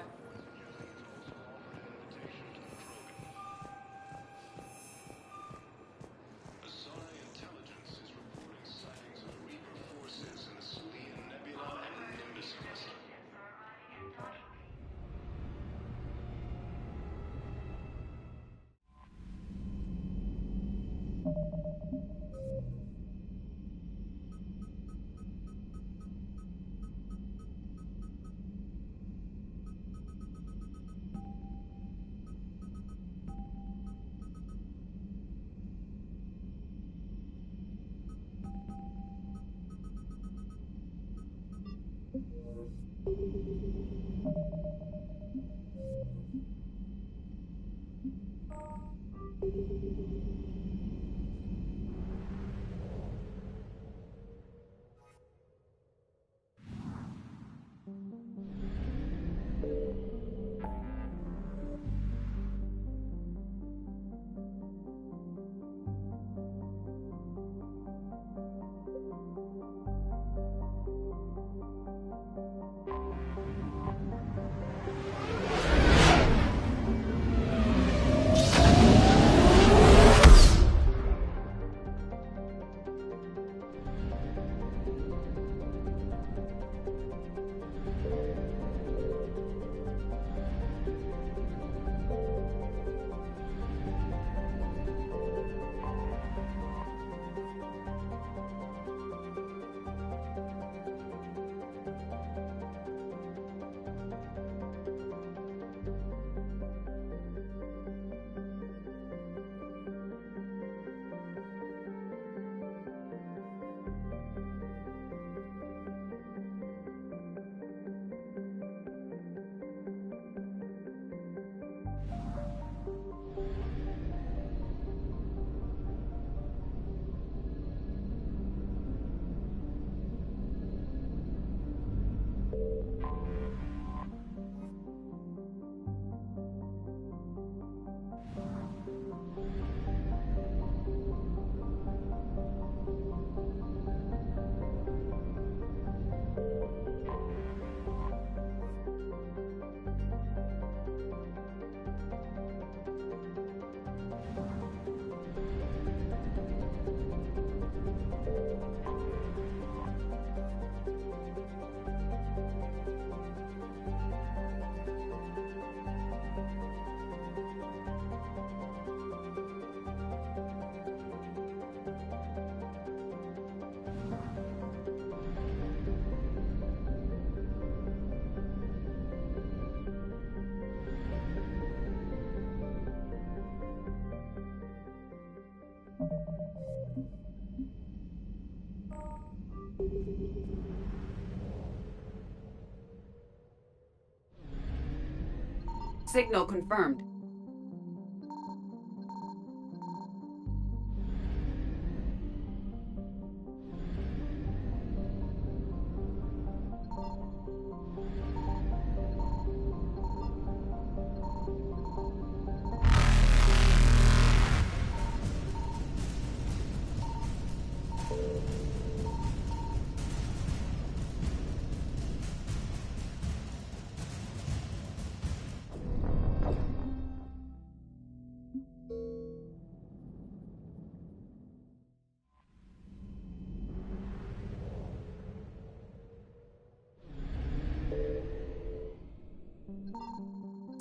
Signal confirmed.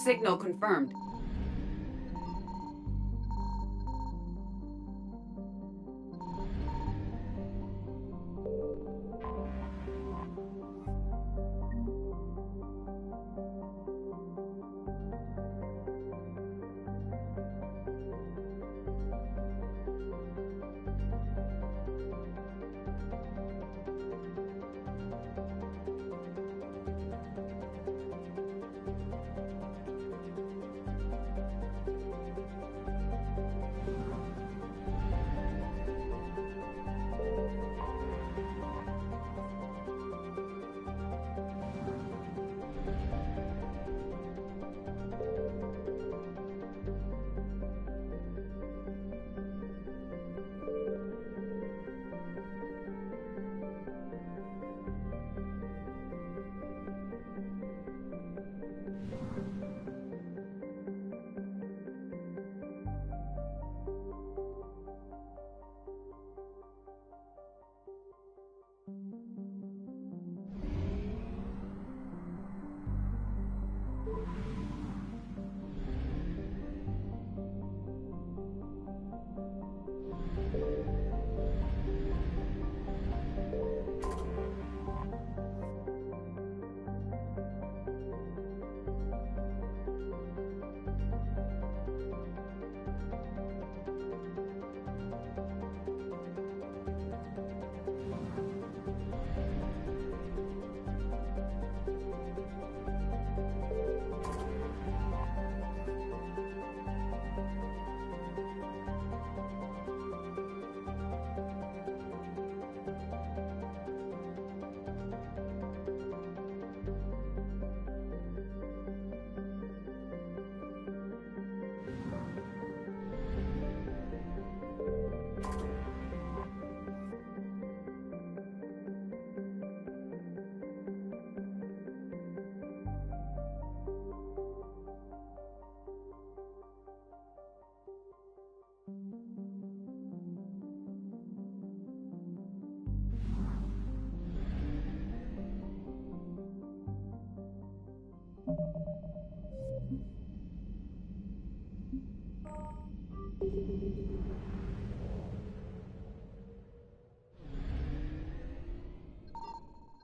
Signal confirmed.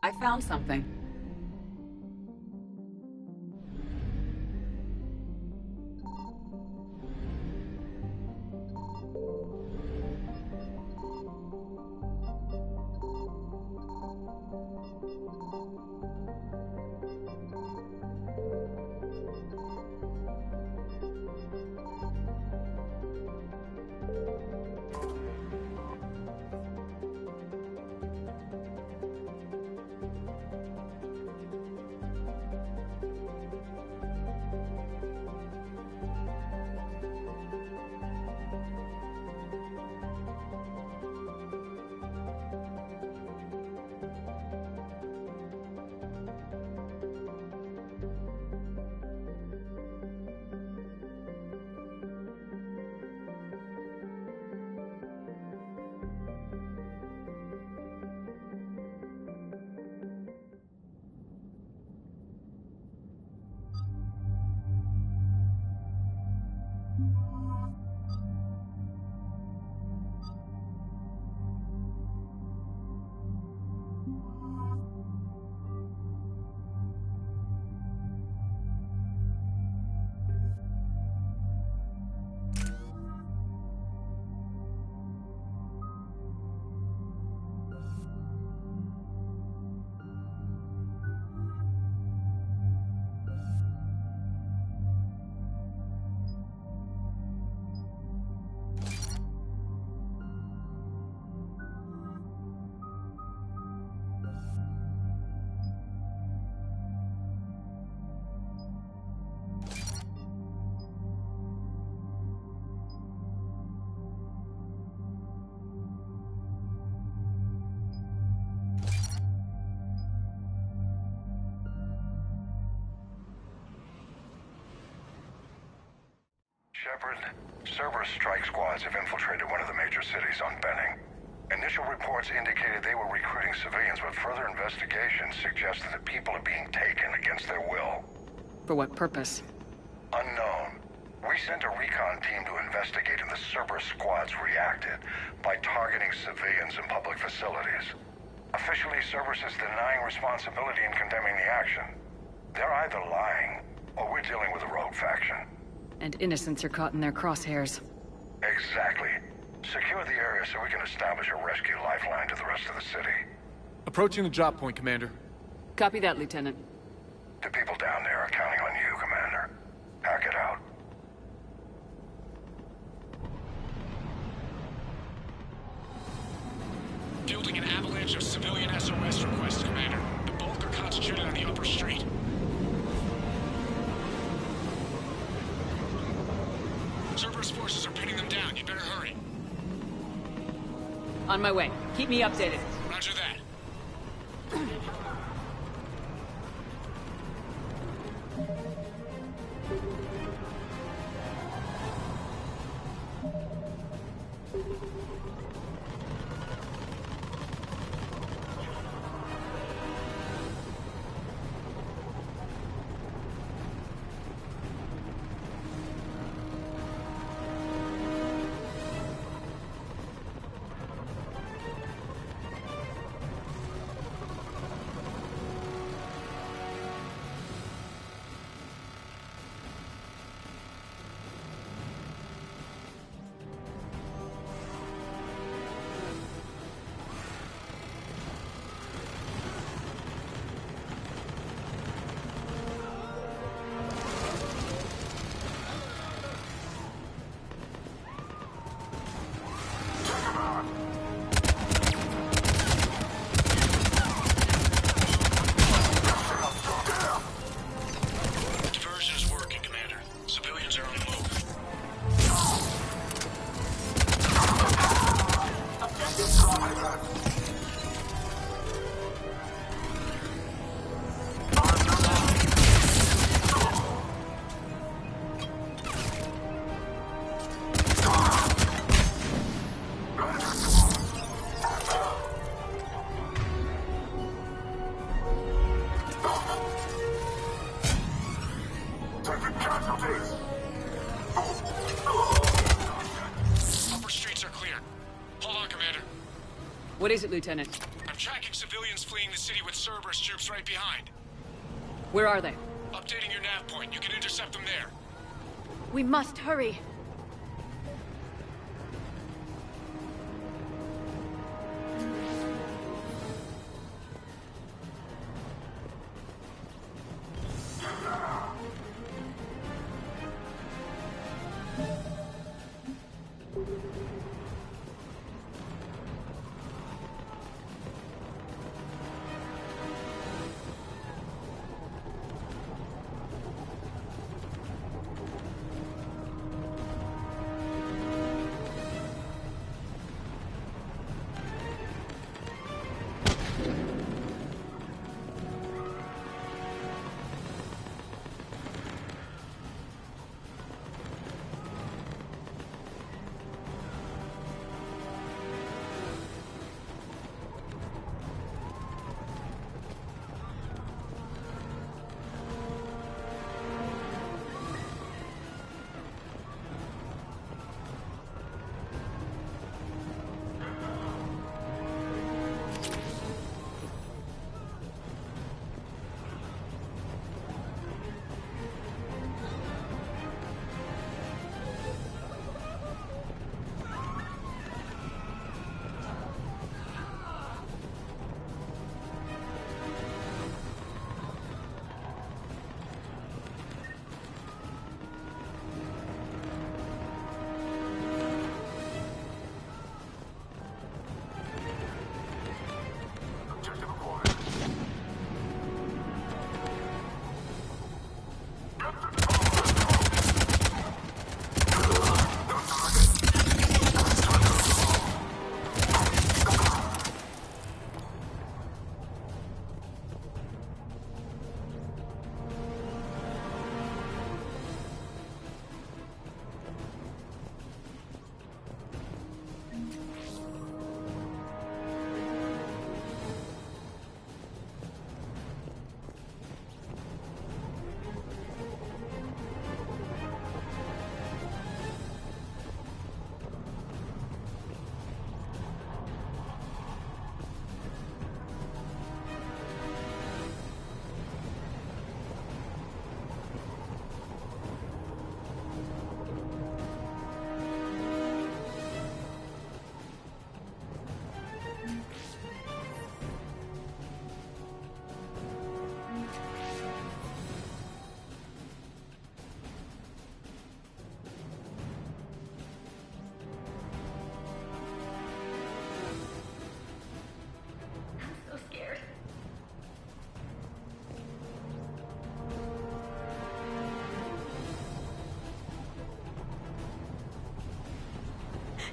I found something. Shepard, Cerberus strike squads have infiltrated one of the major cities on Benning. Initial reports indicated they were recruiting civilians, but further investigation suggested that people are being taken against their will. For what purpose? Unknown. We sent a recon team to investigate and the Cerberus squads reacted by targeting civilians in public facilities. Officially, Cerberus is denying responsibility and condemning the action. They're either lying, or we're dealing with a rogue faction. And innocents are caught in their crosshairs. Exactly. Secure the area so we can establish a rescue lifeline to the rest of the city. Approaching the drop point, Commander. Copy that, Lieutenant. The people down there are counting on you, Commander. Pack it out. Fielding an avalanche of civilian SOS requests, Commander. The bulk are concentrated on the upper street. Cerberus forces are pinning them down. You better hurry. On my way. Keep me updated. Roger that. What is it, Lieutenant? I'm tracking civilians fleeing the city with Cerberus troops right behind. Where are they? Updating your nav point. You can intercept them there. We must hurry.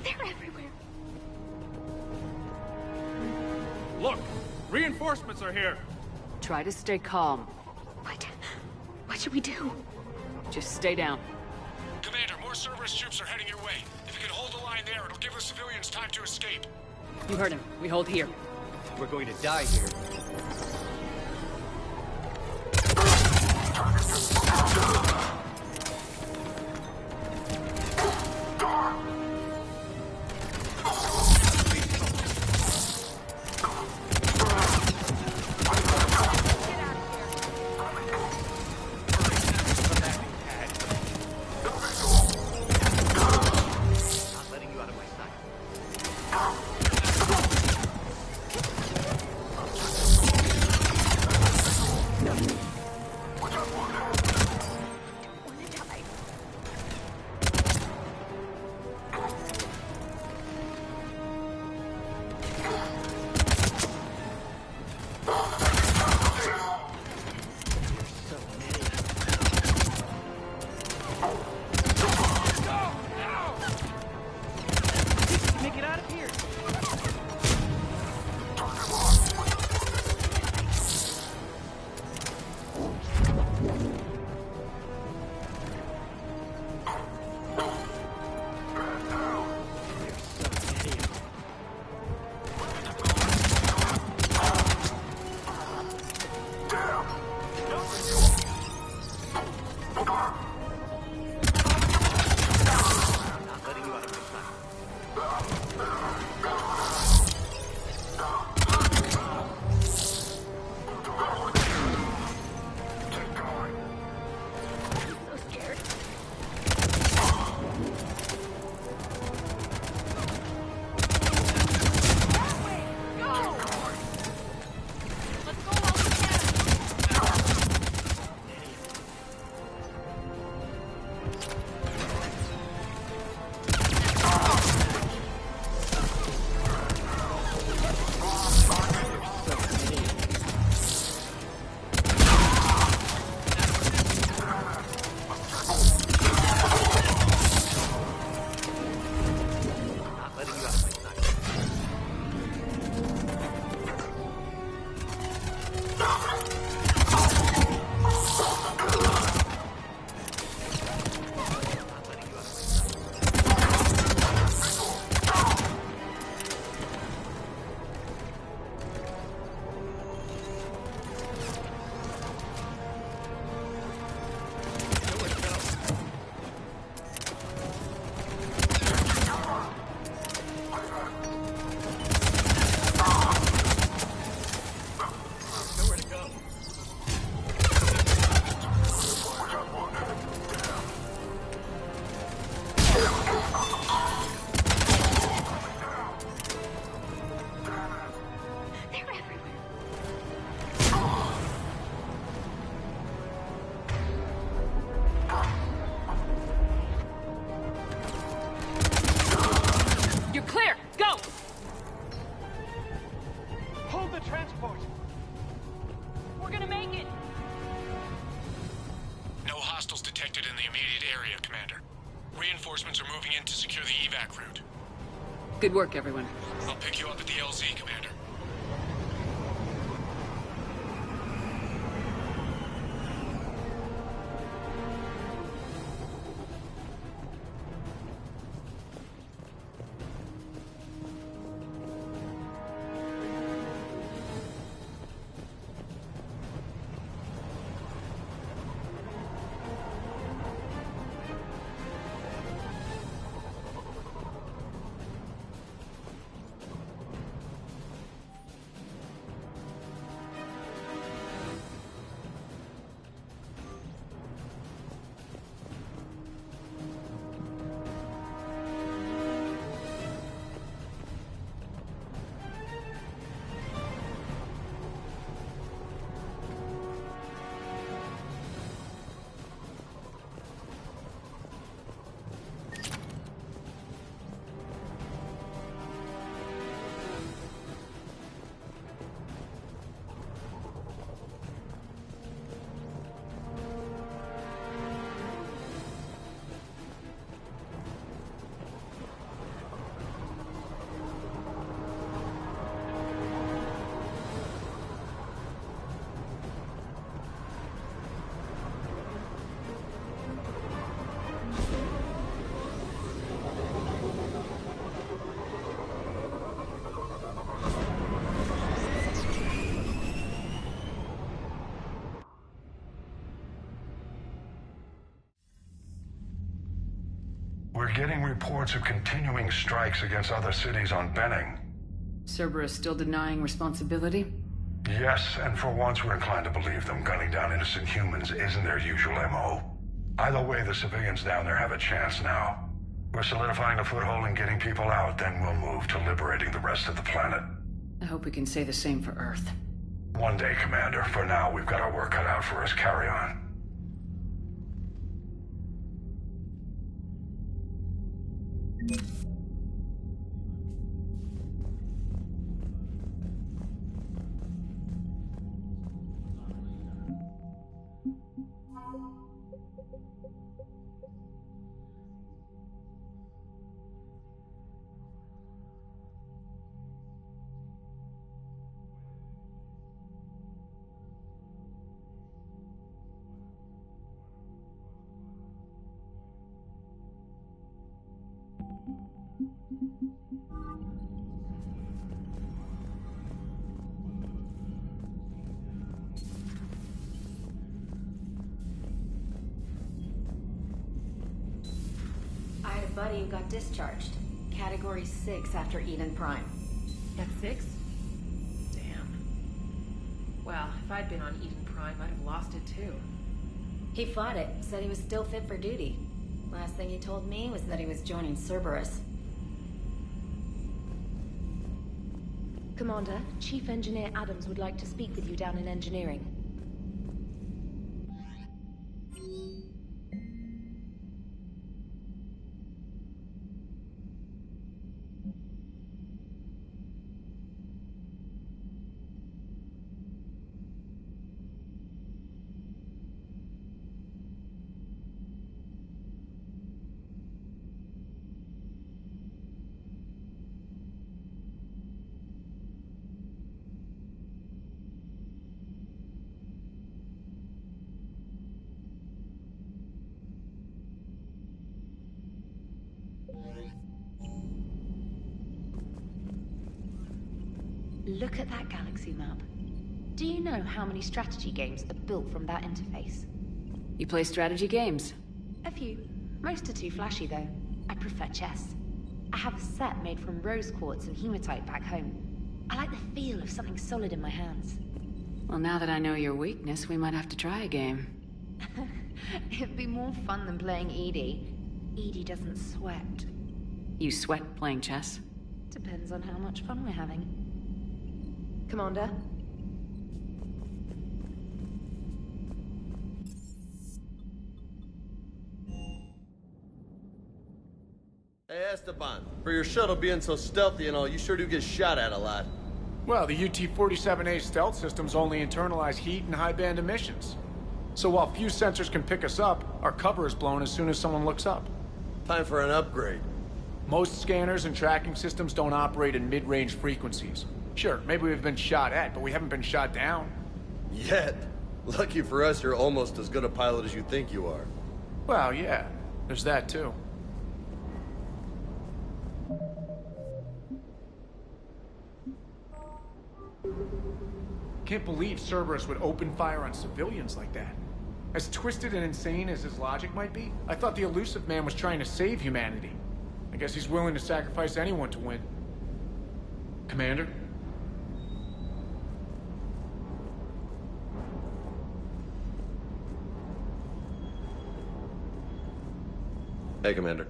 They're everywhere. Look! Reinforcements are here! Try to stay calm. What should we do? Just stay down. Commander, more Cerberus troops are heading your way. If you can hold the line there, it'll give the civilians time to escape. You heard him. We hold here. We're going to die here. Reinforcements are moving in to secure the evac route. Good work, everyone. I'll pick you up at the LZ, Commander. We're getting reports of continuing strikes against other cities on Benning. Cerberus still denying responsibility? Yes, and for once we're inclined to believe them. Gunning down innocent humans isn't their usual MO. Either way, the civilians down there have a chance now. We're solidifying a foothold and getting people out, then we'll move to liberating the rest of the planet. I hope we can say the same for Earth. One day, Commander. For now, we've got our work cut out for us. Carry on. I had a buddy who got discharged. Category 6 after Eden Prime. At 6? Damn. Well, if I'd been on Eden Prime, I'd have lost it too. He fought it, said he was still fit for duty. Last thing he told me was that he was joining Cerberus. Commander, Chief Engineer Adams would like to speak with you down in engineering. Look at that galaxy map. Do you know how many strategy games are built from that interface? You play strategy games? A few. Most are too flashy, though. I prefer chess. I have a set made from rose quartz and hematite back home. I like the feel of something solid in my hands. Well, now that I know your weakness, we might have to try a game. It'd be more fun than playing Edie. Edie doesn't sweat. You sweat playing chess? Depends on how much fun we're having. Commander? Hey, Esteban, for your shuttle being so stealthy and all, you sure do get shot at a lot. Well, the UT-47A stealth systems only internalize heat and high-band emissions. So while few sensors can pick us up, our cover is blown as soon as someone looks up. Time for an upgrade. Most scanners and tracking systems don't operate in mid-range frequencies. Sure, maybe we've been shot at, but we haven't been shot down. Yet. Lucky for us, you're almost as good a pilot as you think you are. Well, yeah. There's that, too. Can't believe Cerberus would open fire on civilians like that. As twisted and insane as his logic might be, I thought the elusive man was trying to save humanity. I guess he's willing to sacrifice anyone to win. Commander? Hey, Commander.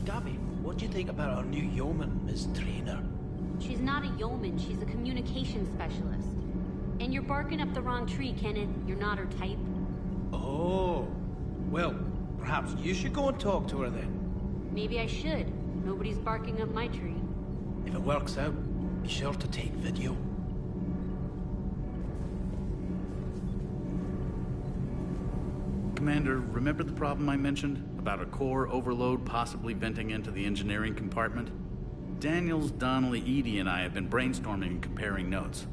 Gabby, what do you think about our new yeoman, Ms. Trainer? She's not a yeoman, she's a communication specialist. And you're barking up the wrong tree, Kenneth. You're not her type. Oh. Well, perhaps you should go and talk to her then. Maybe I should. Nobody's barking up my tree. If it works out, be sure to take video. Commander, remember the problem I mentioned? About a core overload possibly venting into the engineering compartment? Daniels, Donnelly, Edie, and I have been brainstorming and comparing notes.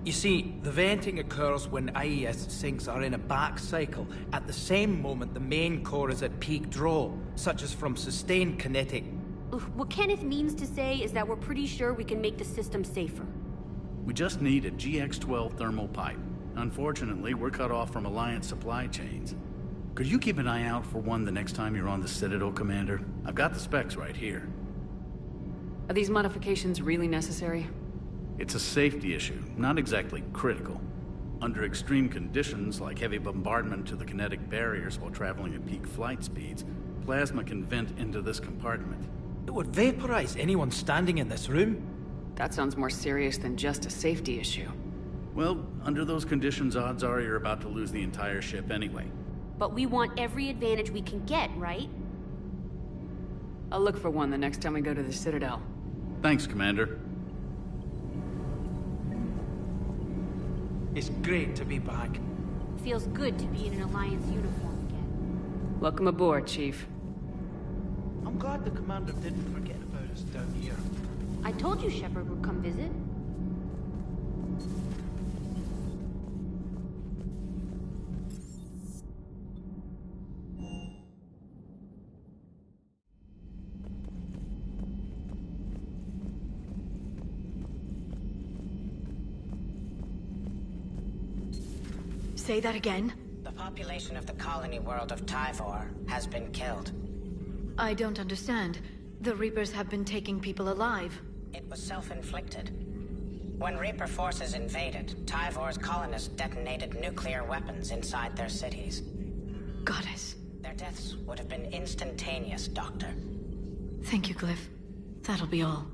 You see, the venting occurs when IES sinks are in a back cycle at the same moment the main core is at peak draw, such as from sustained kinetic. What Kenneth means to say is that we're pretty sure we can make the system safer. We just need a GX-12 thermal pipe. Unfortunately, we're cut off from Alliance supply chains. Could you keep an eye out for one the next time you're on the Citadel, Commander? I've got the specs right here. Are these modifications really necessary? It's a safety issue, not exactly critical. Under extreme conditions, like heavy bombardment to the kinetic barriers while traveling at peak flight speeds, plasma can vent into this compartment. It would vaporize anyone standing in this room. That sounds more serious than just a safety issue. Well, under those conditions, odds are you're about to lose the entire ship anyway. But we want every advantage we can get, right? I'll look for one the next time we go to the Citadel. Thanks, Commander. It's great to be back. Feels good to be in an Alliance uniform again. Welcome aboard, Chief. I'm glad the Commander didn't forget about us down here. I told you Shepard would come visit. Say that again? The population of the colony world of Tyvor has been killed. I don't understand. The Reapers have been taking people alive. It was self-inflicted. When Reaper forces invaded, Tyvor's colonists detonated nuclear weapons inside their cities. Goddess. Their deaths would have been instantaneous, Doctor. Thank you, Glyph. That'll be all.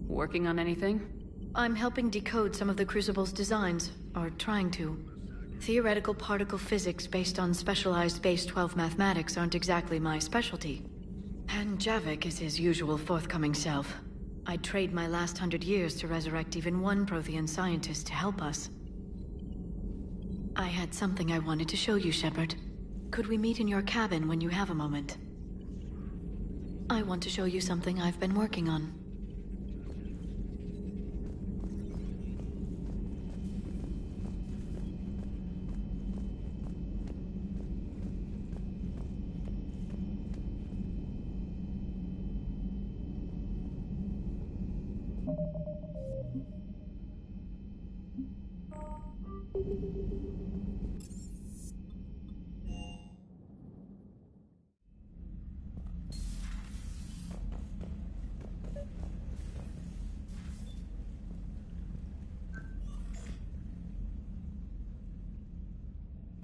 Working on anything? I'm helping decode some of the Crucible's designs, or trying to. Theoretical particle physics based on specialized base 12 mathematics aren't exactly my specialty. And Javik is his usual forthcoming self. I'd trade my last 100 years to resurrect even one Prothean scientist to help us. I had something I wanted to show you, Shepard. Could we meet in your cabin when you have a moment? I want to show you something I've been working on.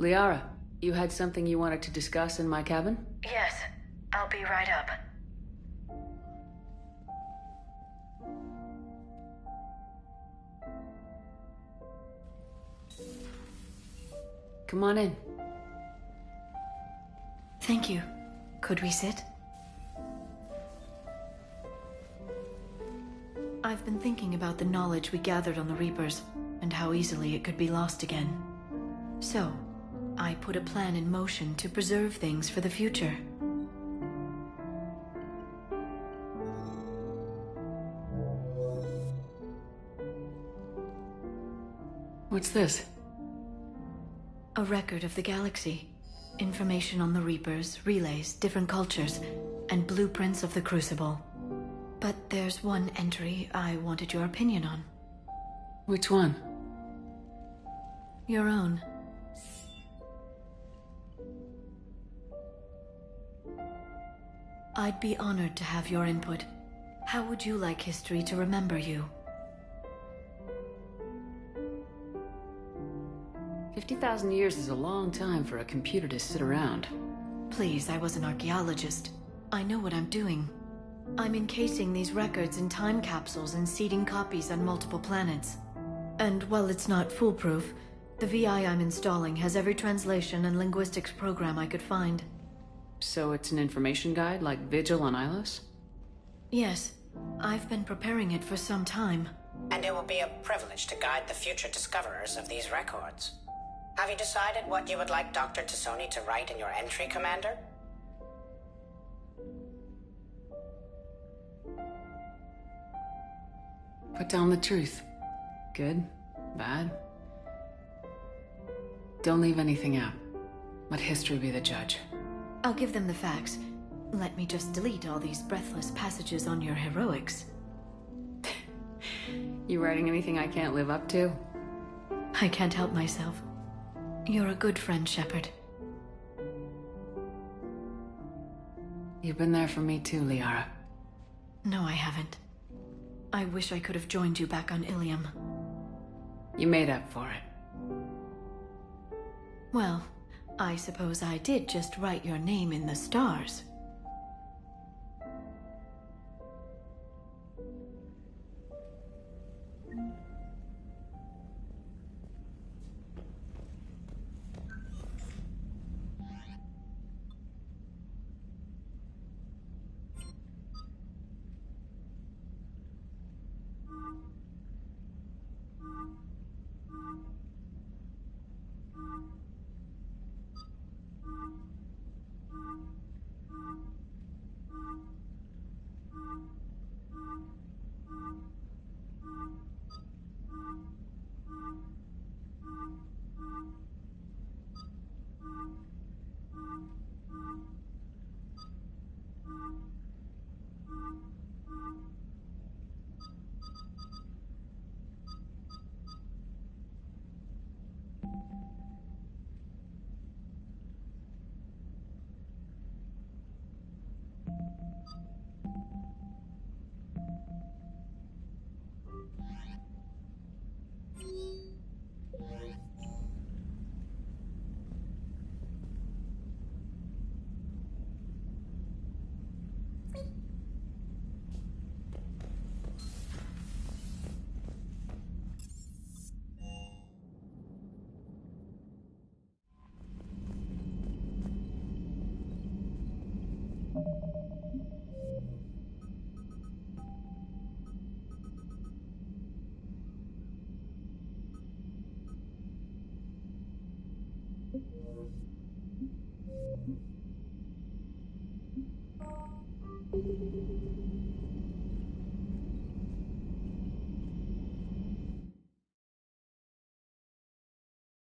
Liara, you had something you wanted to discuss in my cabin? Yes, I'll be right up. Come on in. Thank you. Could we sit? I've been thinking about the knowledge we gathered on the Reapers, and how easily it could be lost again. So, I put a plan in motion to preserve things for the future. What's this? A record of the galaxy. Information on the Reapers, relays, different cultures, and blueprints of the Crucible. But there's one entry I wanted your opinion on. Which one? Your own. I'd be honored to have your input. How would you like history to remember you? 50,000 years is a long time for a computer to sit around. Please, I was an archaeologist. I know what I'm doing. I'm encasing these records in time capsules and seeding copies on multiple planets. And while it's not foolproof, the VI I'm installing has every translation and linguistics program I could find. So it's an information guide like Vigil on Ilos? Yes. I've been preparing it for some time. And it will be a privilege to guide the future discoverers of these records. Have you decided what you would like Dr. T'Soni to write in your entry, Commander? Put down the truth. Good, bad. Don't leave anything out. Let history be the judge. I'll give them the facts. Let me just delete all these breathless passages on your heroics. You writing anything I can't live up to? I can't help myself. You're a good friend, Shepard. You've been there for me too, Liara. No, I haven't. I wish I could have joined you back on Ilium. You made up for it. Well, I suppose I did just write your name in the stars.